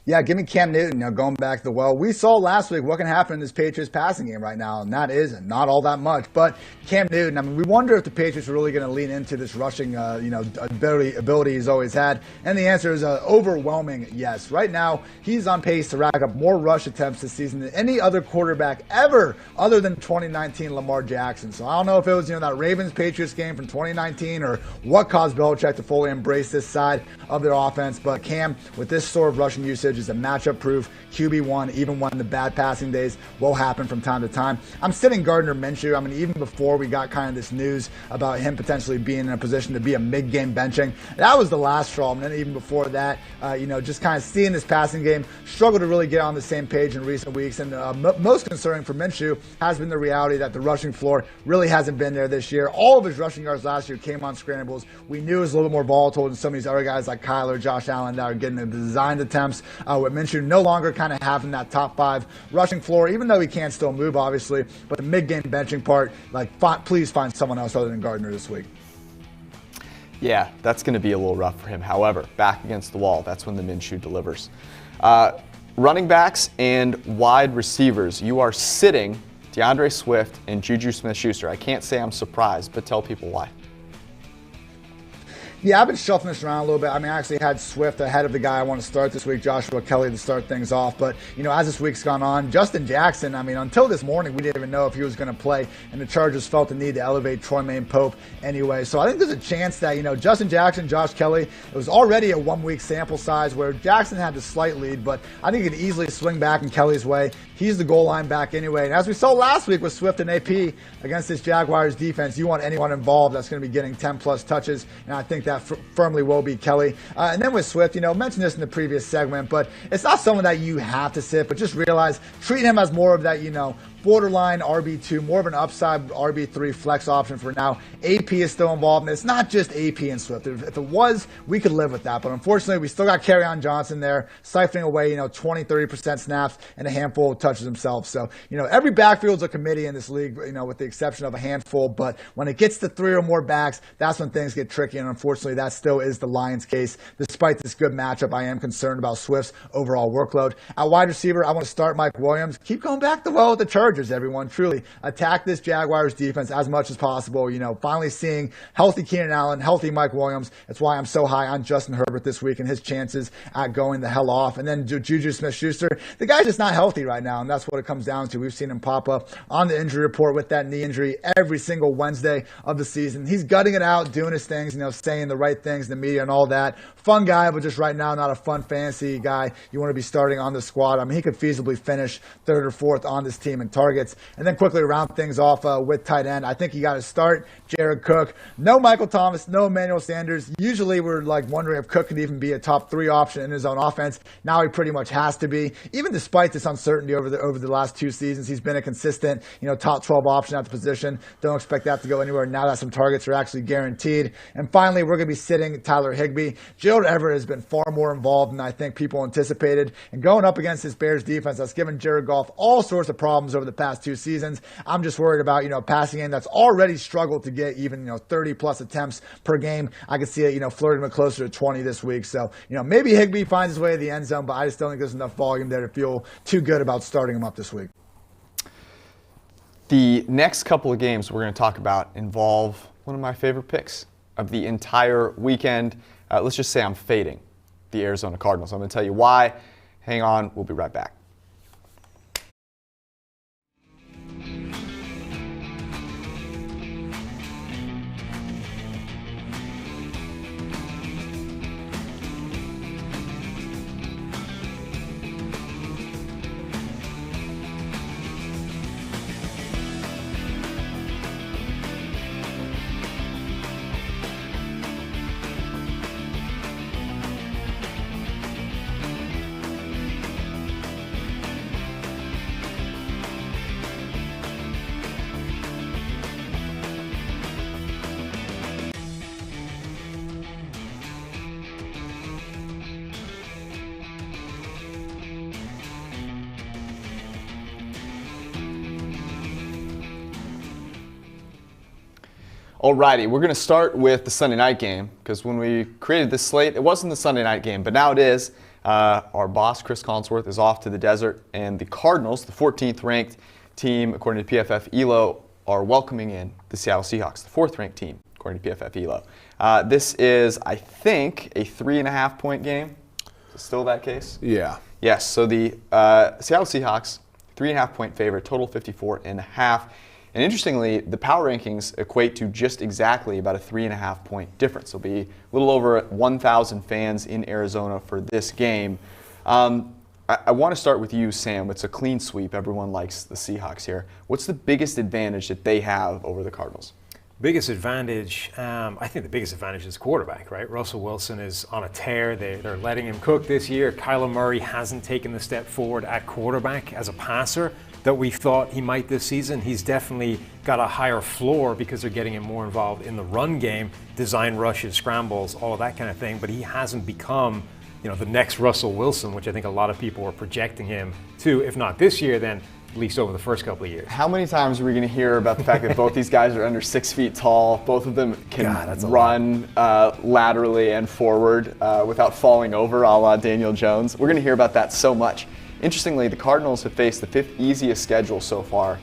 Yeah, give me Cam Newton. Going back to the well, we saw last week what can happen in this Patriots passing game right now, and that is not all that much. But Cam Newton, I mean, we wonder if the Patriots are really going to lean into this rushing, ability he's always had, and the answer is overwhelming yes. Right now, he's on pace to rack up more rush attempts this season than any other quarterback ever, other than 2019 Lamar Jackson. So I don't know if it was that Ravens-Patriots game from 2019 or what caused Belichick to fully embrace this side of their offense. But Cam, with this sort of rushing usage, is a matchup-proof QB1, even when the bad passing days will happen from time to time. I'm sitting Gardner Minshew. I mean, even before we got kind of this news about him potentially being in a position to be a mid-game benching, that was the last straw. And then even before that, just kind of seeing this passing game struggle to really get on the same page in recent weeks. And most concerning for Minshew has been the reality that the rushing floor really hasn't been there this year. All of his rushing yards last year came on scrambles. We knew it was a little bit more volatile than some of these other guys like Kyler, Josh Allen that are getting the designed attempts. With Minshew no longer kind of having that top 5 rushing floor, even though he can still move, obviously. But the mid-game benching part, please find someone else other than Gardner this week. Yeah, that's going to be a little rough for him. However, back against the wall, that's when the Minshew delivers. Running backs and wide receivers, you are sitting DeAndre Swift and Juju Smith-Schuster. I can't say I'm surprised, but tell people why. Yeah, I've been shuffling this around a little bit. I mean, I actually had Swift ahead of the guy I want to start this week, Joshua Kelly, to start things off. But, as this week's gone on, Justin Jackson, I mean, until this morning, we didn't even know if he was going to play. And the Chargers felt the need to elevate Troymaine Pope anyway. So I think there's a chance that, Justin Jackson, Josh Kelly, it was already a 1-week sample size where Jackson had the slight lead. But I think he could easily swing back in Kelly's way. He's the goal line back anyway. And as we saw last week with Swift and AP against this Jaguars defense, you want anyone involved that's going to be getting 10-plus touches. And I think that firmly will be Kelly. And then with Swift, mentioned this in the previous segment, but it's not someone that you have to sit, but just realize, treat him as more of that, borderline RB2, more of an upside RB3 flex option for now. AP is still involved, and it's not just AP and Swift. If it was, we could live with that. But unfortunately, we still got Kerryon Johnson there, siphoning away, 20, 30% snaps and a handful of touches himself. So, every backfield's a committee in this league, with the exception of a handful. But when it gets to 3 or more backs, that's when things get tricky. And unfortunately, that still is the Lions' case. Despite this good matchup, I am concerned about Swift's overall workload. At wide receiver, I want to start Mike Williams. Keep going back to well with the Chargers. Everyone, truly attack this Jaguars defense as much as possible. Finally seeing healthy Keenan Allen, healthy Mike Williams. That's why I'm so high on Justin Herbert this week and his chances at going the hell off. And then Juju Smith-Schuster, the guy's just not healthy right now, and that's what it comes down to. We've seen him pop up on the injury report with that knee injury every single Wednesday of the season. He's gutting it out, doing his things, saying the right things in the media and all that. Fun guy, but just right now not a fun fantasy guy you want to be starting on the squad. I mean, he could feasibly finish 3rd or 4th on this team in targets. And then quickly round things off with tight end. I think you got to start Jared Cook. No Michael Thomas, no Emmanuel Sanders. Usually we're wondering if Cook could even be a top 3 option in his own offense. Now he pretty much has to be. Even despite this uncertainty over the last 2 seasons, he's been a consistent, top 12 option at the position. Don't expect that to go anywhere now that some targets are actually guaranteed. And finally, we're going to be sitting Tyler Higbee. Gerald Everett has been far more involved than I think people anticipated. And going up against this Bears defense that's given Jared Goff all sorts of problems over the past 2 seasons. I'm just worried about, passing game that's already struggled to get even, 30-plus attempts per game. I could see it, flirting with closer to 20 this week. So, maybe Higbee finds his way to the end zone, but I just don't think there's enough volume there to feel too good about starting him up this week. The next couple of games we're going to talk about involve one of my favorite picks of the entire weekend. Let's just say I'm fading the Arizona Cardinals. I'm going to tell you why. Hang on. We'll be right back. Alrighty, we're going to start with the Sunday night game because when we created this slate, it wasn't the Sunday night game, but now it is. Our boss, Chris Collinsworth, is off to the desert, and the Cardinals, the 14th ranked team according to PFF ELO, are welcoming in the Seattle Seahawks, the 4th ranked team according to PFF ELO. This is, I think, a 3.5 point game. Is it still that case? Yeah. Yes, so the Seattle Seahawks, 3.5 point favorite, total 54.5. And interestingly, the power rankings equate to just exactly about a 3.5 point difference. There'll be a little over 1,000 fans in Arizona for this game. I want to start with you, Sam. It's a clean sweep. Everyone likes the Seahawks here. What's the biggest advantage that they have over the Cardinals? Biggest advantage, I think the biggest advantage is quarterback, right? Russell Wilson is on a tear. They're letting him cook this year. Kyler Murray hasn't taken the step forward at quarterback as a passer that we thought he might this season. He's definitely got a higher floor because they're getting him more involved in the run game, design rushes, scrambles, all of that kind of thing. But he hasn't become, the next Russell Wilson, which I think a lot of people are projecting him to, if not this year, then at least over the first couple of years. How many times are we going to hear about the fact that both these guys are under 6 feet tall? Both of them can run laterally and forward without falling over, a la Daniel Jones. We're going to hear about that so much. Interestingly, the Cardinals have faced the 5th easiest schedule so far.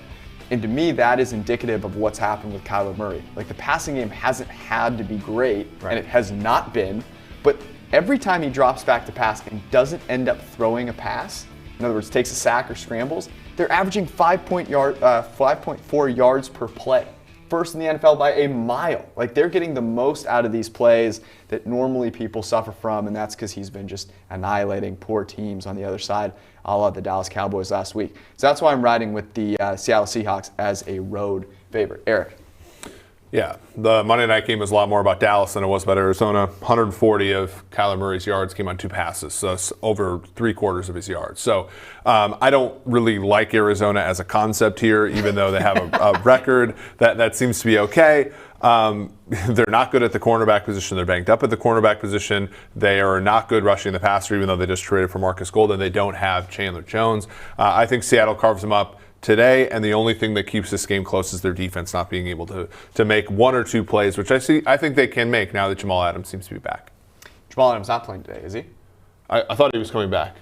And to me, that is indicative of what's happened with Kyler Murray. Like, the passing game hasn't had to be great, and it has not been. But every time he drops back to pass and doesn't end up throwing a pass, in other words, takes a sack or scrambles, they're averaging 5.4 yards per play. First in the NFL by a mile. Like, they're getting the most out of these plays that normally people suffer from, and that's because he's been just annihilating poor teams on the other side, a la the Dallas Cowboys last week. So that's why I'm riding with the Seattle Seahawks as a road favorite. Eric. Yeah, the Monday night game was a lot more about Dallas than it was about Arizona. 140 of Kyler Murray's yards came on 2 passes, so it's over 3/4 of his yards. So I don't really like Arizona as a concept here, even though they have a record that seems to be okay. They're not good at the cornerback position. They're banged up at the cornerback position. They are not good rushing the passer, even though they just traded for Marcus Golden. They don't have Chandler Jones. I think Seattle carves them up today, and the only thing that keeps this game close is their defense not being able to make 1 or 2 plays, which I think they can make now that Jamal Adams seems to be back. Jamal Adams not playing today, is he? I thought he was coming back.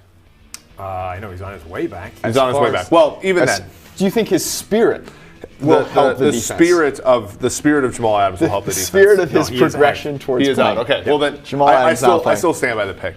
I know he's on his way back. He's on his way back. Well, even then. Do you think his spirit will help the defense? The spirit of Jamal Adams will help the defense. The spirit of his progression towards He is playing. out. Okay. Well, then Jamal Adams I still stand by the pick.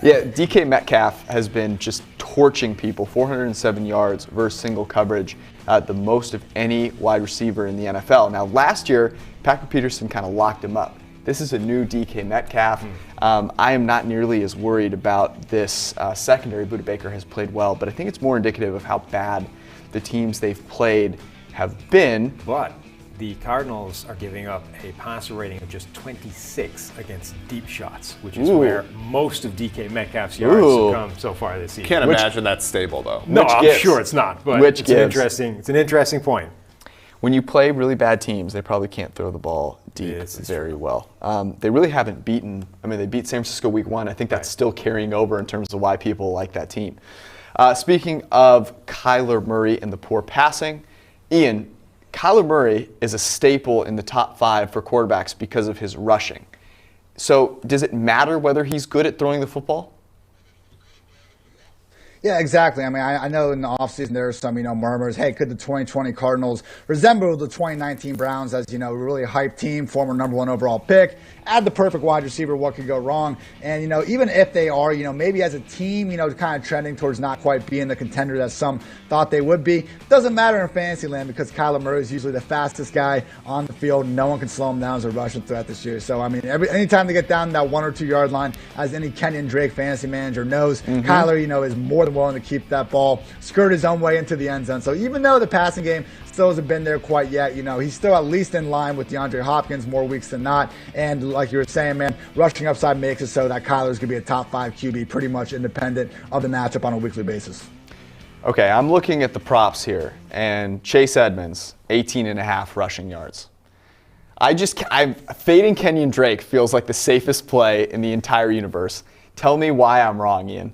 Yeah, DK Metcalf has been just torching people, 407 yards versus single coverage, the most of any wide receiver in the NFL. Now, last year, Patrick Peterson kind of locked him up. This is a new DK Metcalf. I am not nearly as worried about this secondary. Budda Baker has played well, but I think it's more indicative of how bad the teams they've played have been. But the Cardinals are giving up a passer rating of just 26 against deep shots, which is where most of DK Metcalf's yards have come so far this season. Can't imagine that's stable, though. No, I'm sure it's not, but it's an interesting point. When you play really bad teams, they probably can't throw the ball deep very well. They really haven't beaten, they beat San Francisco week 1. I think that's still carrying over in terms of why people like that team. Speaking of Kyler Murray and the poor passing, Ian, Kyler Murray is a staple in the top 5 for quarterbacks because of his rushing. So does it matter whether he's good at throwing the football? Yeah, exactly. I know in the offseason there are some, murmurs. Hey, could the 2020 Cardinals resemble the 2019 Browns as, a really hyped team, former number 1 overall pick, add the perfect wide receiver, what could go wrong? And, even if they are, maybe as a team, kind of trending towards not quite being the contender that some thought they would be, doesn't matter in fantasy land because Kyler Murray is usually the fastest guy on the field. No one can slow him down as a rushing threat this year. So, anytime they get down that 1 or 2 yard line, as any Kenyon Drake fantasy manager knows, Kyler, is more than willing to keep that ball, skirt his own way into the end zone. So even though the passing game still hasn't been there quite yet, he's still at least in line with DeAndre Hopkins more weeks than not. And like you were saying, man, rushing upside makes it so that Kyler's going to be a top 5 QB pretty much independent of the matchup on a weekly basis. Okay, I'm looking at the props here, and Chase Edmonds, 18.5 rushing yards. I'm fading Kenyon Drake feels like the safest play in the entire universe. Tell me why I'm wrong, Ian.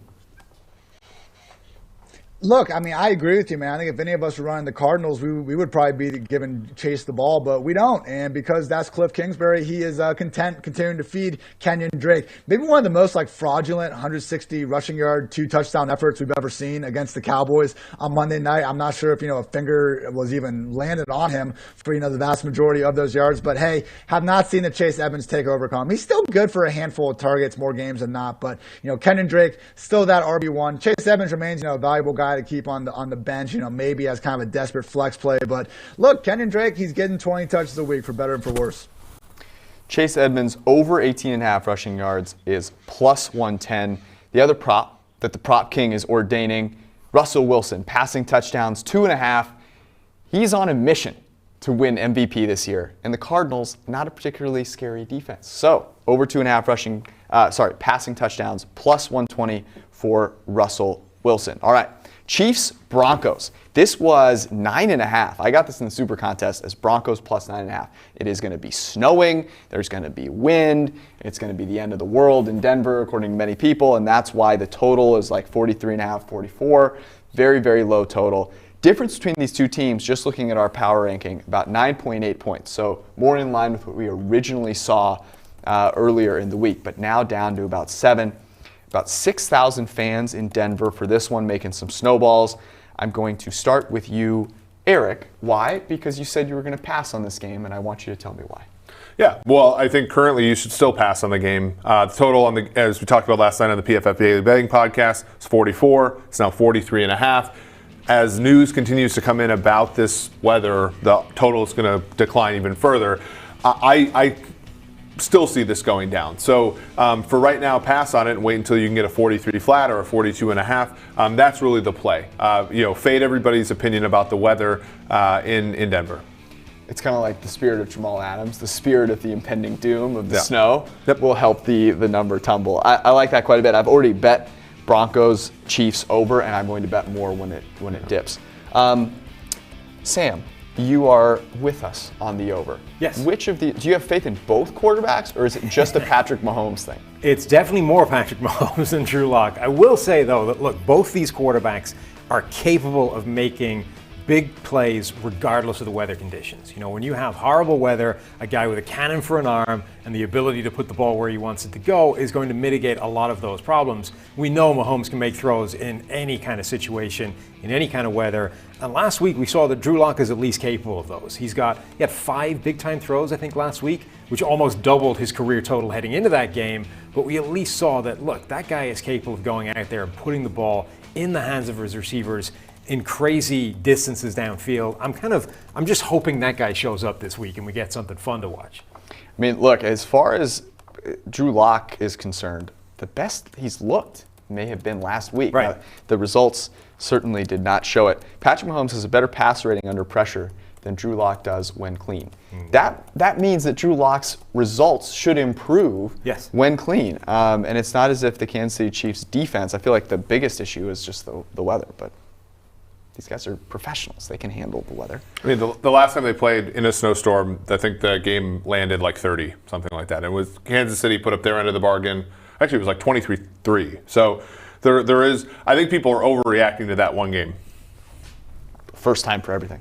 Look, I mean, I agree with you, man. I think if any of us were running the Cardinals, we would probably be giving Chase the ball, but we don't. And because that's Cliff Kingsbury, he is content continuing to feed Kenyon Drake. Maybe one of the most fraudulent 160 rushing yard, 2 touchdown efforts we've ever seen against the Cowboys on Monday night. I'm not sure if, a finger was even landed on him for, the vast majority of those yards. But hey, have not seen the Chase Edmonds takeover come. He's still good for a handful of targets, more games than not. But, Kenyon Drake, still that RB1. Chase Edmonds remains, a valuable guy to keep on the bench, maybe as kind of a desperate flex play. But look, Kenyon Drake, he's getting 20 touches a week for better and for worse. Chase Edmonds over 18.5 rushing yards is plus 110. The other prop that the prop king is ordaining, Russell Wilson, passing touchdowns, 2.5. He's on a mission to win MVP this year. And the Cardinals, not a particularly scary defense. So over 2.5 passing touchdowns, plus 120 for Russell Wilson. All right, Chiefs, Broncos. This was 9.5. I got this in the Super Contest as Broncos plus 9.5. It is going to be snowing. There's going to be wind. It's going to be the end of the world in Denver, according to many people, and that's why the total is 43.5, 44. Very, very low total. Difference between these two teams, just looking at our power ranking, about 9.8 points. So more in line with what we originally saw earlier in the week, but now down to about 7. About 6,000 fans in Denver for this one, making some snowballs. I'm going to start with you, Eric. Why? Because you said you were going to pass on this game, and I want you to tell me why. Yeah, well, I think currently you should still pass on the game. The total, as we talked about last night on the PFF Daily Betting Podcast, is 44. It's now 43.5. As news continues to come in about this weather, the total is going to decline even further. I still see this going down. So for right now, pass on it and wait until you can get a 43 flat or a 42.5. That's really the play. Fade everybody's opinion about the weather in Denver. It's kind of like the spirit of Jamal Adams, the spirit of the impending doom of the snow will help the number tumble. I like that quite a bit. I've already bet Broncos, Chiefs over, and I'm going to bet more when it dips. Sam, you are with us on the over. Yes. Do you have faith in both quarterbacks, or is it just a Patrick Mahomes thing? It's definitely more Patrick Mahomes than Drew Lock. I will say, though, that look, both these quarterbacks are capable of making big plays regardless of the weather conditions. When you have horrible weather, a guy with a cannon for an arm and the ability to put the ball where he wants it to go is going to mitigate a lot of those problems. We know Mahomes can make throws in any kind of situation, in any kind of weather. And last week we saw that Drew Lock is at least capable of those. He had 5 big-time throws, I think, last week, which almost doubled his career total heading into that game. But we at least saw that, look, that guy is capable of going out there and putting the ball in the hands of his receivers in crazy distances downfield. I'm just hoping that guy shows up this week and we get something fun to watch. I mean, look, as far as Drew Lock is concerned, the best he's looked may have been last week. Right. Now, the results certainly did not show it. Patrick Mahomes has a better passer rating under pressure than Drew Lock does when clean. That means that Drew Lock's results should improve when clean. And it's not as if the Kansas City Chiefs defense, I feel like the biggest issue is just the weather, but these guys are professionals. They can handle the weather. I mean, the last time they played in a snowstorm, I think the game landed 30, something like that. It was Kansas City put up their end of the bargain. Actually, it was 23-3. So there is, I think people are overreacting to that one game. First time for everything.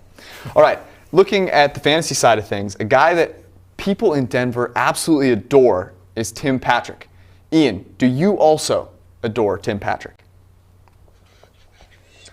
All right, looking at the fantasy side of things, a guy that people in Denver absolutely adore is Tim Patrick. Ian, do you also adore Tim Patrick?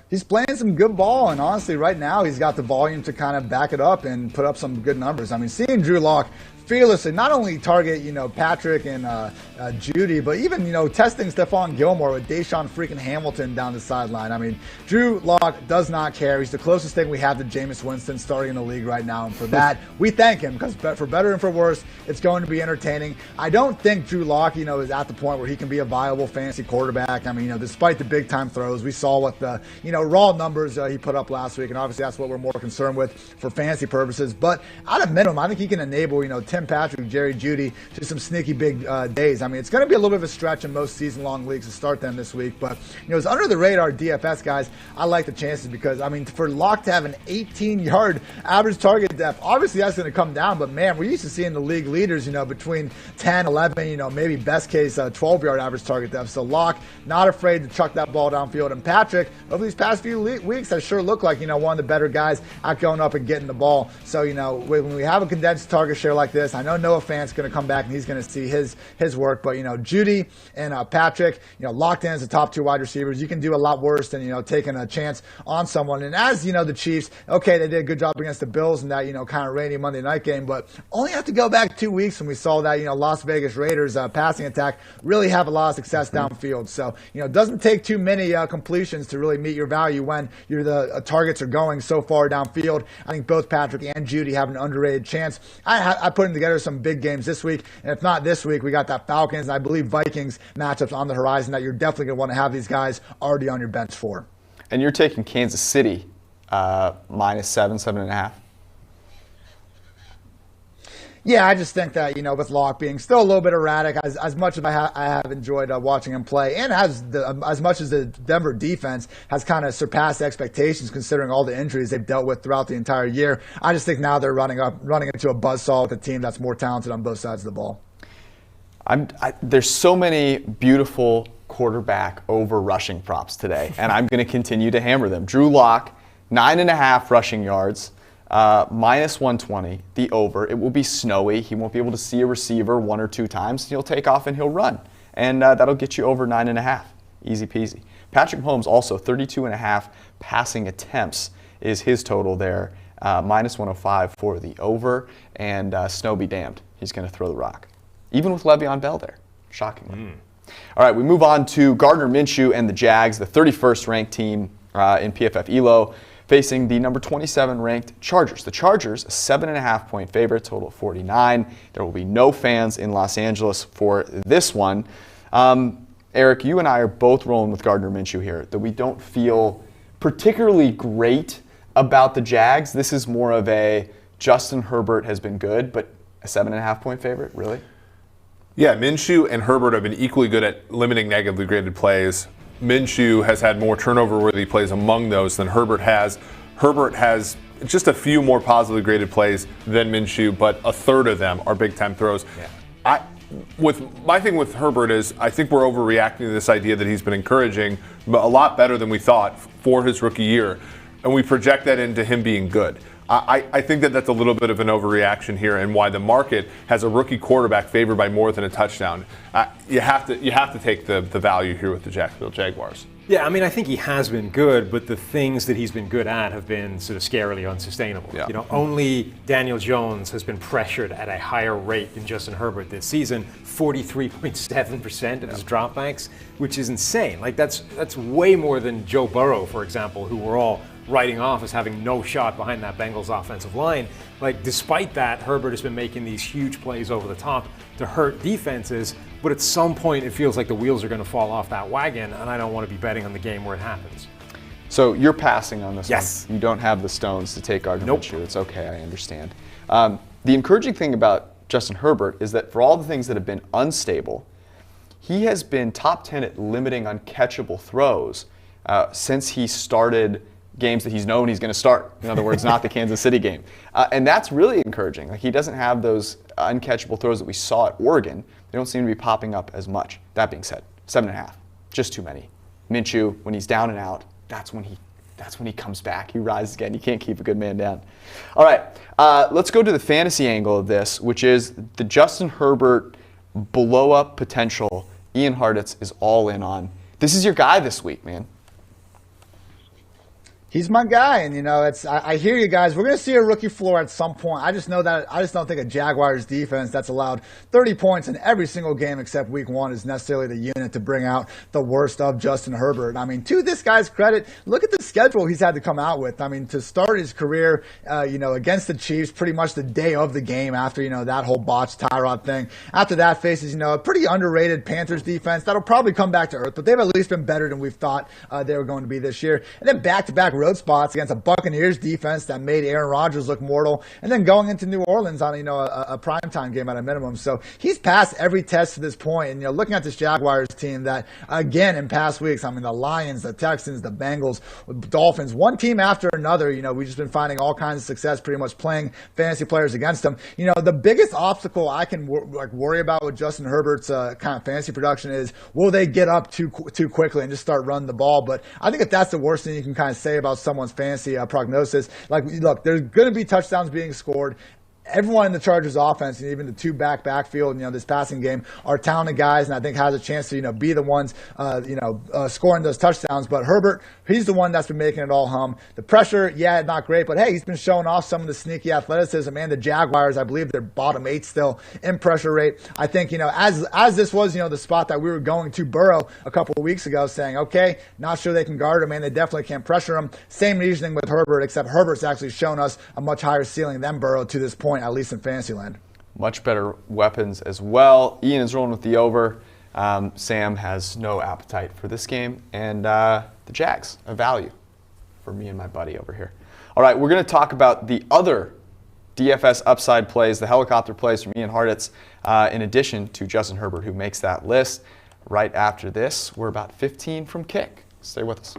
He's playing some good ball, and honestly, right now, he's got the volume to kind of back it up and put up some good numbers. I mean, seeing Drew Lock fearlessly not only target, Patrick and Judy, but even, testing Stephon Gilmore with Deshaun freaking Hamilton down the sideline. I mean, Drew Lock does not care. He's the closest thing we have to Jameis Winston starting in the league right now. And for that, we thank him, because for better and for worse, it's going to be entertaining. I don't think Drew Lock, is at the point where he can be a viable fantasy quarterback. I mean, despite the big time throws, we saw what the, raw numbers he put up last week. And obviously that's what we're more concerned with for fantasy purposes. But at a minimum, I think he can enable, Tim Tim Patrick, Jerry Jeudy to some sneaky big days. I mean, it's going to be a little bit of a stretch in most season-long leagues to start them this week. But, as under the radar DFS guys, I like the chances because, I mean, for Locke to have an 18-yard average target depth, obviously that's going to come down. But, man, we're used to seeing the league leaders, between 10, 11, maybe best case 12-yard average target depth. So Locke, not afraid to chuck that ball downfield. And Patrick, over these past few weeks, has sure looked like, one of the better guys out going up and getting the ball. So, when we have a condensed target share like this, I know Noah Fant's going to come back and he's going to see his work. But, Jeudy and Patrick, locked in as the top two wide receivers. You can do a lot worse than, taking a chance on someone. And as, the Chiefs, okay, they did a good job against the Bills in that, kind of rainy Monday night game. But only have to go back 2 weeks when we saw that, Las Vegas Raiders passing attack really have a lot of success downfield. So, it doesn't take too many completions to really meet your value when the targets are going so far downfield. I think both Patrick and Jeudy have an underrated chance. I put them together some big games this week. And if not this week, we got that Falcons and I believe Vikings matchups on the horizon that you're definitely going to want to have these guys already on your bench for. And you're taking Kansas City minus 7.5. Yeah, I just think that, with Locke being still a little bit erratic, as much as I have enjoyed watching him play, and as much as the Denver defense has kind of surpassed expectations considering all the injuries they've dealt with throughout the entire year, I just think now they're running into a buzzsaw with a team that's more talented on both sides of the ball. There's so many beautiful quarterback over rushing props today, and I'm going to continue to hammer them. Drew Lock, 9.5 rushing yards. Minus 120, the over. It will be snowy. He won't be able to see a receiver 1 or 2 times. He'll take off and he'll run. And that'll get you over 9.5. Easy peasy. Patrick Mahomes also, 32.5 passing attempts is his total there. Minus 105 for the over. And snow be damned. He's going to throw the rock. Even with Le'Veon Bell there, shockingly. All right, we move on to Gardner Minshew and the Jags, the 31st ranked team in PFF ELO, facing the number 27 ranked Chargers. The Chargers, a 7.5 point favorite, total of 49. There will be no fans in Los Angeles for this one. Eric, you and I are both rolling with Gardner Minshew here, that we don't feel particularly great about the Jags. This is more of a Justin Herbert has been good, but a 7.5 point favorite, really? Yeah, Minshew and Herbert have been equally good at limiting negatively graded plays. Minshew has had more turnover-worthy plays among those than Herbert has. Herbert has just a few more positively graded plays than Minshew, but a third of them are big time throws. Yeah. My thing with Herbert is I think we're overreacting to this idea that he's been encouraging a lot better than we thought for his rookie year, and we project that into him being good. I think that that's a little bit of an overreaction here, and why the market has a rookie quarterback favored by more than a touchdown. You have to take the value here with the Jacksonville Jaguars. Yeah, I mean, I think he has been good, but the things that he's been good at have been sort of scarily unsustainable. Yeah. Only Daniel Jones has been pressured at a higher rate than Justin Herbert this season, 43.7% of his dropbacks, which is insane. Like that's way more than Joe Burrow, for example, who we're all writing off as having no shot behind that Bengals offensive line. Like, despite that, Herbert has been making these huge plays over the top to hurt defenses, but at some point it feels like the wheels are going to fall off that wagon, and I don't want to be betting on the game where it happens. So you're passing on this Yes. one. You don't have the stones to take Gardner Nope. Minshew. It's okay, I understand. The encouraging thing about Justin Herbert is that for all the things that have been unstable, he has been top 10 at limiting uncatchable throws since he started games that he's known he's going to start. In other words, not the Kansas City game. And that's really encouraging. Like, he doesn't have those uncatchable throws that we saw at Oregon. They don't seem to be popping up as much. That being said, 7.5, just too many. Minshew, when he's down and out, that's when he comes back. He rises again. You can't keep a good man down. All right, let's go to the fantasy angle of this, which is the Justin Herbert blow-up potential Ian Hartitz is all in on. This is your guy this week, man. He's my guy, and I hear you guys. We're going to see a rookie floor at some point. I just don't think a Jaguars defense that's allowed 30 points in every single game except week 1 is necessarily the unit to bring out the worst of Justin Herbert. I mean, to this guy's credit, look at the schedule he's had to come out with. I mean, to start his career, against the Chiefs, pretty much the day of the game after, that whole botched Tyrod thing. After that, faces, a pretty underrated Panthers defense that'll probably come back to earth, but they've at least been better than we've thought they were going to be this year. And then back-to-back road spots against a Buccaneers defense that made Aaron Rodgers look mortal, and then going into New Orleans on a primetime game at a minimum. So he's passed every test to this point. And looking at this Jaguars team that, again, in past weeks, the Lions, the Texans, the Bengals, Dolphins, one team after another, we've just been finding all kinds of success pretty much playing fantasy players against them. The biggest obstacle I can worry about with Justin Herbert's kind of fantasy production is, will they get up too quickly and just start running the ball? But I think if that's the worst thing you can kind of say about someone's fantasy prognosis, look, there's going to be touchdowns being scored. Everyone in the Chargers offense, and even the two backfield, this passing game, are talented guys, and I think has a chance to, be the ones, scoring those touchdowns. But Herbert, he's the one that's been making it all hum. The pressure, not great, but hey, he's been showing off some of the sneaky athleticism. And the Jaguars, I believe they're bottom 8 still in pressure rate. I think, as this was, the spot that we were going to Burrow a couple of weeks ago, saying, okay, not sure they can guard him, and they definitely can't pressure him. Same reasoning with Herbert, except Herbert's actually shown us a much higher ceiling than Burrow to this point, at least in fantasy land. Much better weapons as well. Ian is rolling with the over. Sam has no appetite for this game. And the Jags, a value for me and my buddy over here. All right, we're going to talk about the other DFS upside plays, the helicopter plays from Ian Hartitz, in addition to Justin Herbert, who makes that list. Right after this, we're about 15 from kick. Stay with us.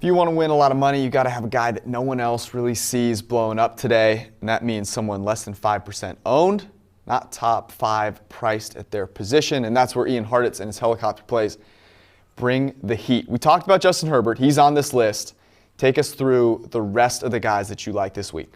If you want to win a lot of money, you got to have a guy that no one else really sees blowing up today, and that means someone less than 5% owned, not top 5 priced at their position, and that's where Ian Hartitz and his helicopter plays bring the heat. We talked about Justin Herbert. He's on this list. Take us through the rest of the guys that you like this week.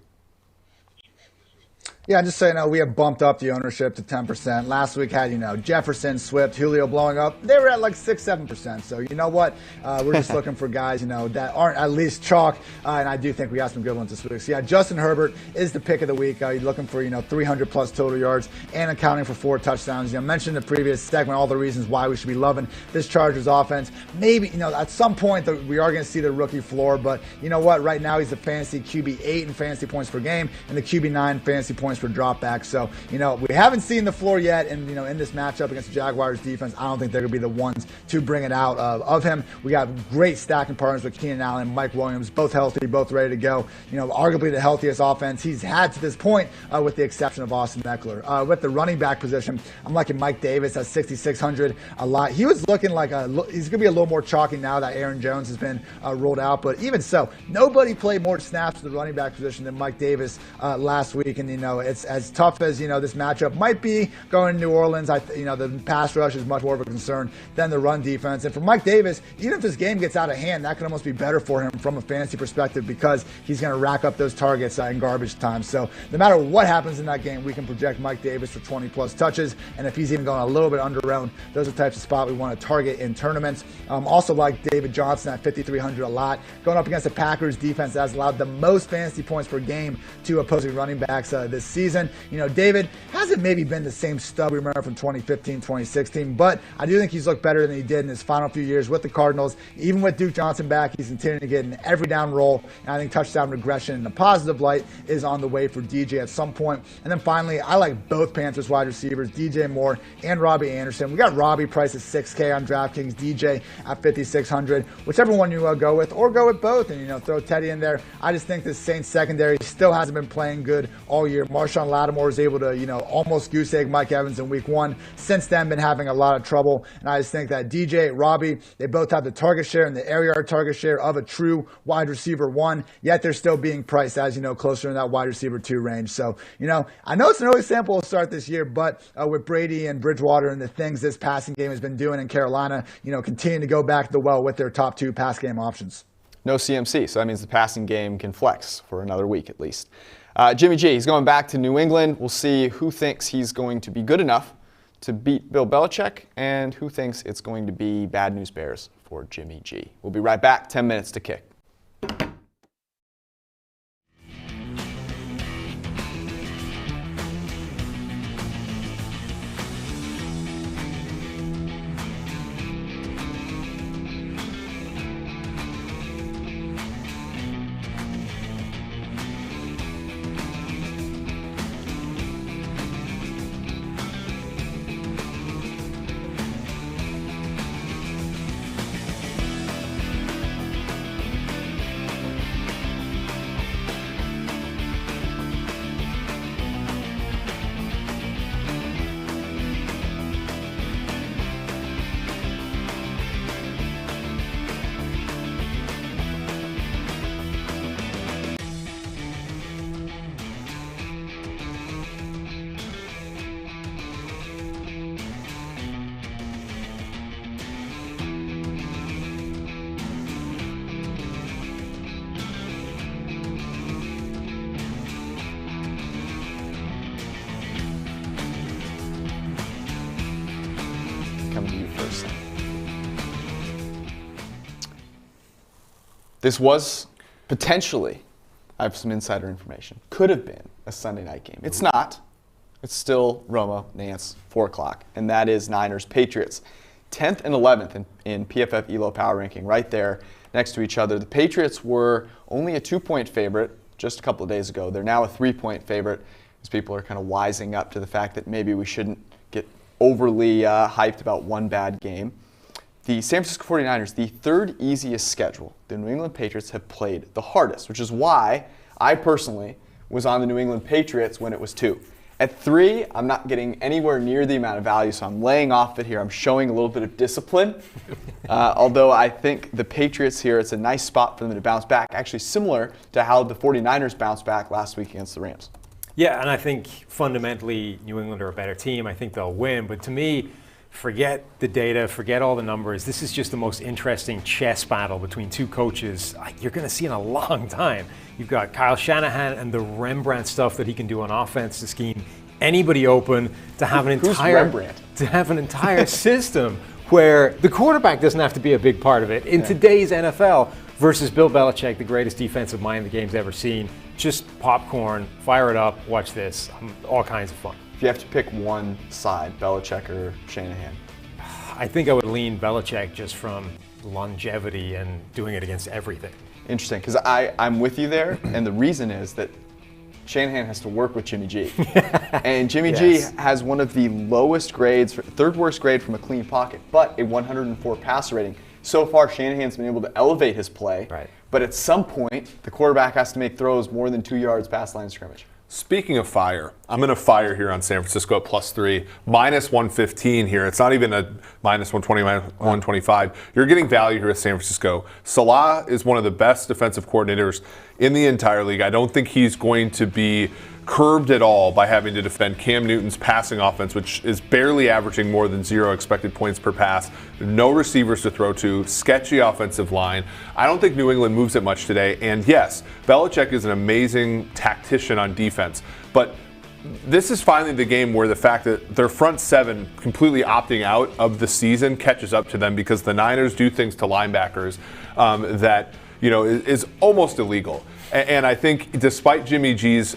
Yeah, just so you know, we have bumped up the ownership to 10%. Last week had, Jefferson, Swift, Julio blowing up. They were at like 6-7%. So you know what? We're just looking for guys, that aren't at least chalk. And I do think we got some good ones this week. So yeah, Justin Herbert is the pick of the week. You're looking for, 300 plus total yards and accounting for 4 touchdowns. Mentioned in the previous segment all the reasons why we should be loving this Chargers offense. Maybe, at some point we are going to see the rookie floor. But you know what? Right now he's the fantasy QB 8 in fantasy points per game and the QB 9 fantasy points for dropback. So, we haven't seen the floor yet. And, in this matchup against the Jaguars defense, I don't think they're going to be the ones to bring it out of him. We got great stacking partners with Keenan Allen, Mike Williams, both healthy, both ready to go. Arguably the healthiest offense he's had to this point, with the exception of Austin Eckler. With the running back position, I'm liking Mike Davis at 6,600 a lot. He was looking like he's going to be a little more chalky now that Aaron Jones has been rolled out. But even so, nobody played more snaps to the running back position than Mike Davis last week. And, it's as tough as, this matchup might be going to New Orleans. The pass rush is much more of a concern than the run defense. And for Mike Davis, even if this game gets out of hand, that could almost be better for him from a fantasy perspective because he's going to rack up those targets in garbage time. So no matter what happens in that game, we can project Mike Davis for 20 plus touches. And if he's even going a little bit under-owned, those are the types of spot we want to target in tournaments. Also like David Johnson at 5,300 a lot. Going up against the Packers defense that has allowed the most fantasy points per game to opposing running backs this season. David hasn't maybe been the same stud we remember from 2015, 2016, but I do think he's looked better than he did in his final few years with the Cardinals. Even with Duke Johnson back, he's continuing to get an every down role, and I think touchdown regression in a positive light is on the way for DJ at some point. And then finally, I like both Panthers wide receivers, DJ Moore and Robbie Anderson. We got Robbie priced at $6K on DraftKings, DJ at $5,600, whichever one you go with, or go with both and throw Teddy in there. I just think this Saints secondary still hasn't been playing good all year. Marshawn Lattimore was able to almost goose egg Mike Evans in week 1. Since then, been having a lot of trouble, and I just think that DJ, Robbie, they both have the target share and the air yard target share of a true wide receiver 1, yet they're still being priced, as closer in that wide receiver 2 range. So, I know it's an early sample to start this year, but with Brady and Bridgewater and the things this passing game has been doing in Carolina, continuing to go back to the well with their top 2 pass game options. No CMC, so that means the passing game can flex for another week at least. Jimmy G, he's going back to New England. We'll see who thinks he's going to be good enough to beat Bill Belichick and who thinks it's going to be bad news bears for Jimmy G. We'll be right back, 10 minutes to kick. Coming to you first. This was potentially, I have some insider information, could have been a Sunday night game. It's not. It's still Romo, Nance, 4 o'clock, and that is Niners Patriots. 10th and 11th in PFF ELO power ranking, right there next to each other. The Patriots were only a 2-point favorite just a couple of days ago. They're now a 3-point favorite as people are kind of wising up to the fact that maybe we shouldn't get overly hyped about one bad game. The San Francisco 49ers, the 3rd easiest schedule. The New England Patriots have played the hardest, which is why I personally was on the New England Patriots when it was 2. At 3, I'm not getting anywhere near the amount of value, so I'm laying off it here. I'm showing a little bit of discipline. Although I think the Patriots here, it's a nice spot for them to bounce back, actually similar to how the 49ers bounced back last week against the Rams. Yeah, and I think fundamentally New England are a better team. I think they'll win. But to me, forget the data, forget all the numbers. This is just the most interesting chess battle between 2 coaches you're going to see in a long time. You've got Kyle Shanahan and the Rembrandt stuff that he can do on offense to scheme anybody open, to have an entire system where the quarterback doesn't have to be a big part of it. In today's NFL versus Bill Belichick, the greatest defensive mind the game's ever seen. Just popcorn, fire it up, watch this. All kinds of fun. If you have to pick one side, Belichick or Shanahan? I think I would lean Belichick just from longevity and doing it against everything. Interesting, because I'm with you there, and the reason is that Shanahan has to work with Jimmy G. And Jimmy G has one of the lowest grades, 3rd worst grade from a clean pocket, but a 104 passer rating. So far, Shanahan's been able to elevate his play, but at some point, the quarterback has to make throws more than 2 yards past line of scrimmage. Speaking of fire, I'm going to fire here on San Francisco at +3, -115 here. It's not even a -120, -125. You're getting value here at San Francisco. Salah is one of the best defensive coordinators in the entire league. I don't think he's going to be curbed at all by having to defend Cam Newton's passing offense, which is barely averaging more than 0 expected points per pass. No receivers to throw to, sketchy offensive line. I don't think New England moves it much today. And yes, Belichick is an amazing tactician on defense, but this is finally the game where the fact that their front 7 completely opting out of the season catches up to them, because the Niners do things to linebackers that is almost illegal. And I think despite Jimmy G's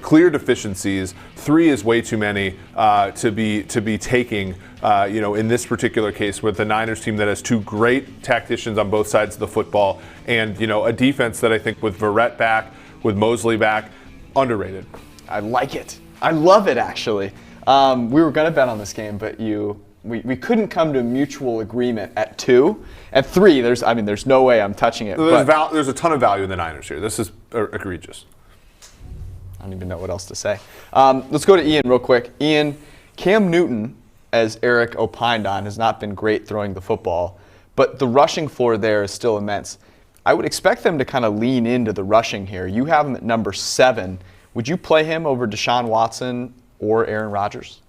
clear deficiencies, 3 is way too many to be taking in this particular case with the Niners team that has 2 great tacticians on both sides of the football and a defense that I think with Verrett back, with Mosley back, underrated. I like it. I love it, actually. We were going to bet on this game, but we couldn't come to a mutual agreement at 2. At 3, there's no way I'm touching it. There's a ton of value in the Niners here. This is egregious. I don't even know what else to say. Let's go to Ian real quick. Ian, Cam Newton, as Eric opined on, has not been great throwing the football, but the rushing floor there is still immense. I would expect them to kind of lean into the rushing here. You have him at number 7. Would you play him over Deshaun Watson or Aaron Rodgers?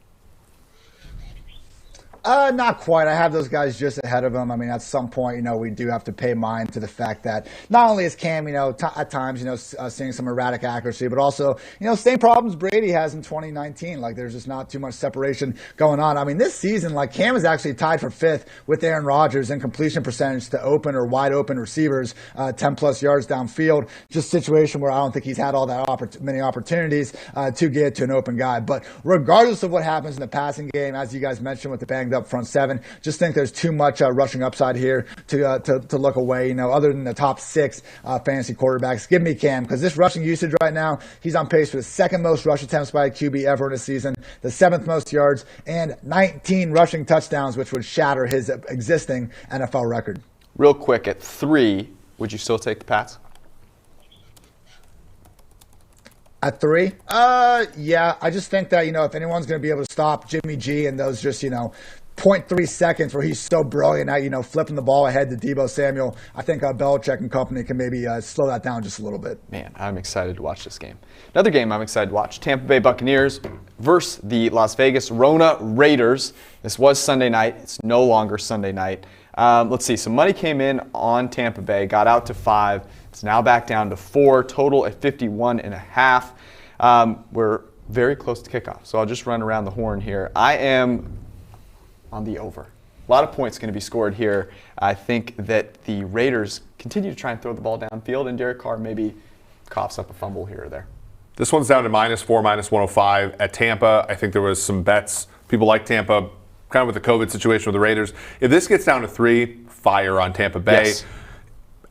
Not quite. I have those guys just ahead of him. I mean, at some point, we do have to pay mind to the fact that not only is Cam, at times, seeing some erratic accuracy, but also, same problems Brady has in 2019. Like, there's just not too much separation going on. I mean, this season, Cam is actually tied for 5th with Aaron Rodgers in completion percentage to open or wide open receivers, 10+ yards downfield. Just a situation where I don't think he's had all that many opportunities to get to an open guy. But regardless of what happens in the passing game, as you guys mentioned with the banged up front 7, just think there's too much rushing upside here to look away. Other than the top 6 fantasy quarterbacks, give me Cam, because this rushing usage right now, he's on pace for the 2nd most rush attempts by a QB ever in a season, the 7th most yards, and 19 rushing touchdowns, which would shatter his existing NFL record. Real quick, at 3, would you still take the Pats? At 3? Yeah. I just think that, if anyone's going to be able to stop Jimmy G and those just, 0.3 seconds where he's so brilliant at, flipping the ball ahead to Deebo Samuel, I think Belichick and company can maybe slow that down just a little bit. Man, I'm excited to watch this game. Another game I'm excited to watch, Tampa Bay Buccaneers versus the Las Vegas Rona Raiders. This was Sunday night. It's no longer Sunday night. Let's see. Some money came in on Tampa Bay, got out to 5. It's now back down to 4, total at 51.5. We're very close to kickoff, so I'll just run around the horn here. I am on the over. A lot of points going to be scored here. I think that the Raiders continue to try and throw the ball downfield, and Derek Carr maybe coughs up a fumble here or there. This one's down to -4, -105 at Tampa. I think there was some bets. People like Tampa, kind of with the COVID situation with the Raiders. If this gets down to 3, fire on Tampa Bay. Yes.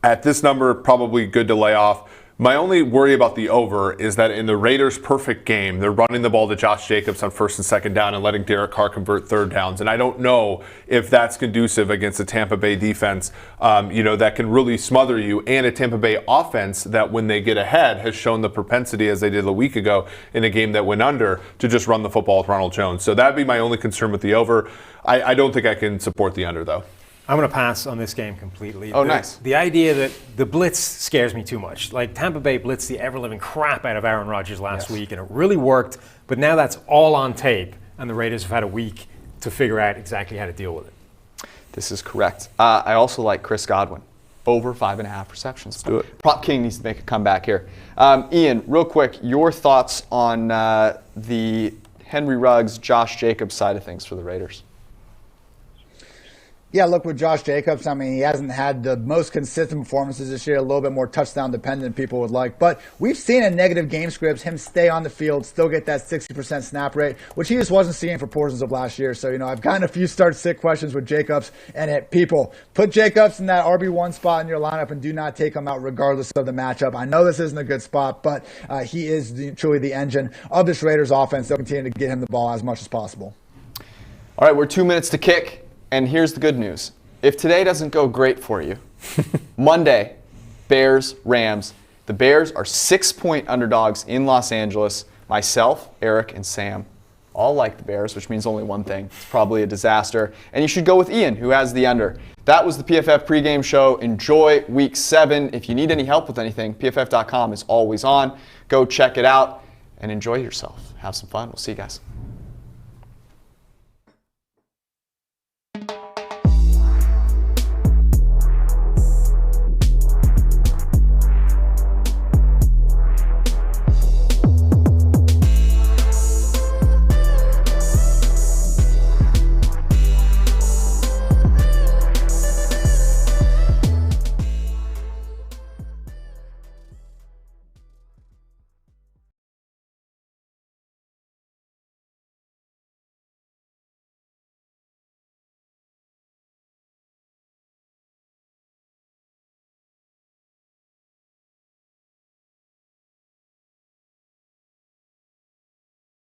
At this number, probably good to lay off. My only worry about the over is that in the Raiders' perfect game, they're running the ball to Josh Jacobs on 1st and 2nd down and letting Derek Carr convert 3rd downs. And I don't know if that's conducive against a Tampa Bay defense, that can really smother you, and a Tampa Bay offense that when they get ahead has shown the propensity, as they did a week ago in a game that went under, to just run the football with Ronald Jones. So that'd be my only concern with the over. I don't think I can support the under, though. I'm going to pass on this game completely. Oh, nice. The idea that the blitz scares me too much. Tampa Bay blitzed the ever-living crap out of Aaron Rodgers last week, and it really worked. But now that's all on tape, and the Raiders have had a week to figure out exactly how to deal with it. This is correct. I also like Chris Godwin. Over 5.5 receptions. Let's do it. Prop King needs to make a comeback here. Ian, real quick, your thoughts on the Henry Ruggs, Josh Jacobs side of things for the Raiders? Yeah, look, with Josh Jacobs, he hasn't had the most consistent performances this year, a little bit more touchdown dependent people would like. But we've seen in negative game scripts him stay on the field, still get that 60% snap rate, which he just wasn't seeing for portions of last year. So, I've gotten a few start-sit questions with Jacobs, and people, put Jacobs in that RB1 spot in your lineup and do not take him out regardless of the matchup. I know this isn't a good spot, but he is truly the engine of this Raiders offense. They'll continue to get him the ball as much as possible. All right, we're 2 minutes to kick. And here's the good news. If today doesn't go great for you, Monday, Bears, Rams. The Bears are 6-point underdogs in Los Angeles. Myself, Eric, and Sam all like the Bears, which means only one thing. It's probably a disaster. And you should go with Ian, who has the under. That was the PFF pregame show. Enjoy Week 7. If you need any help with anything, PFF.com is always on. Go check it out and enjoy yourself. Have some fun. We'll see you guys.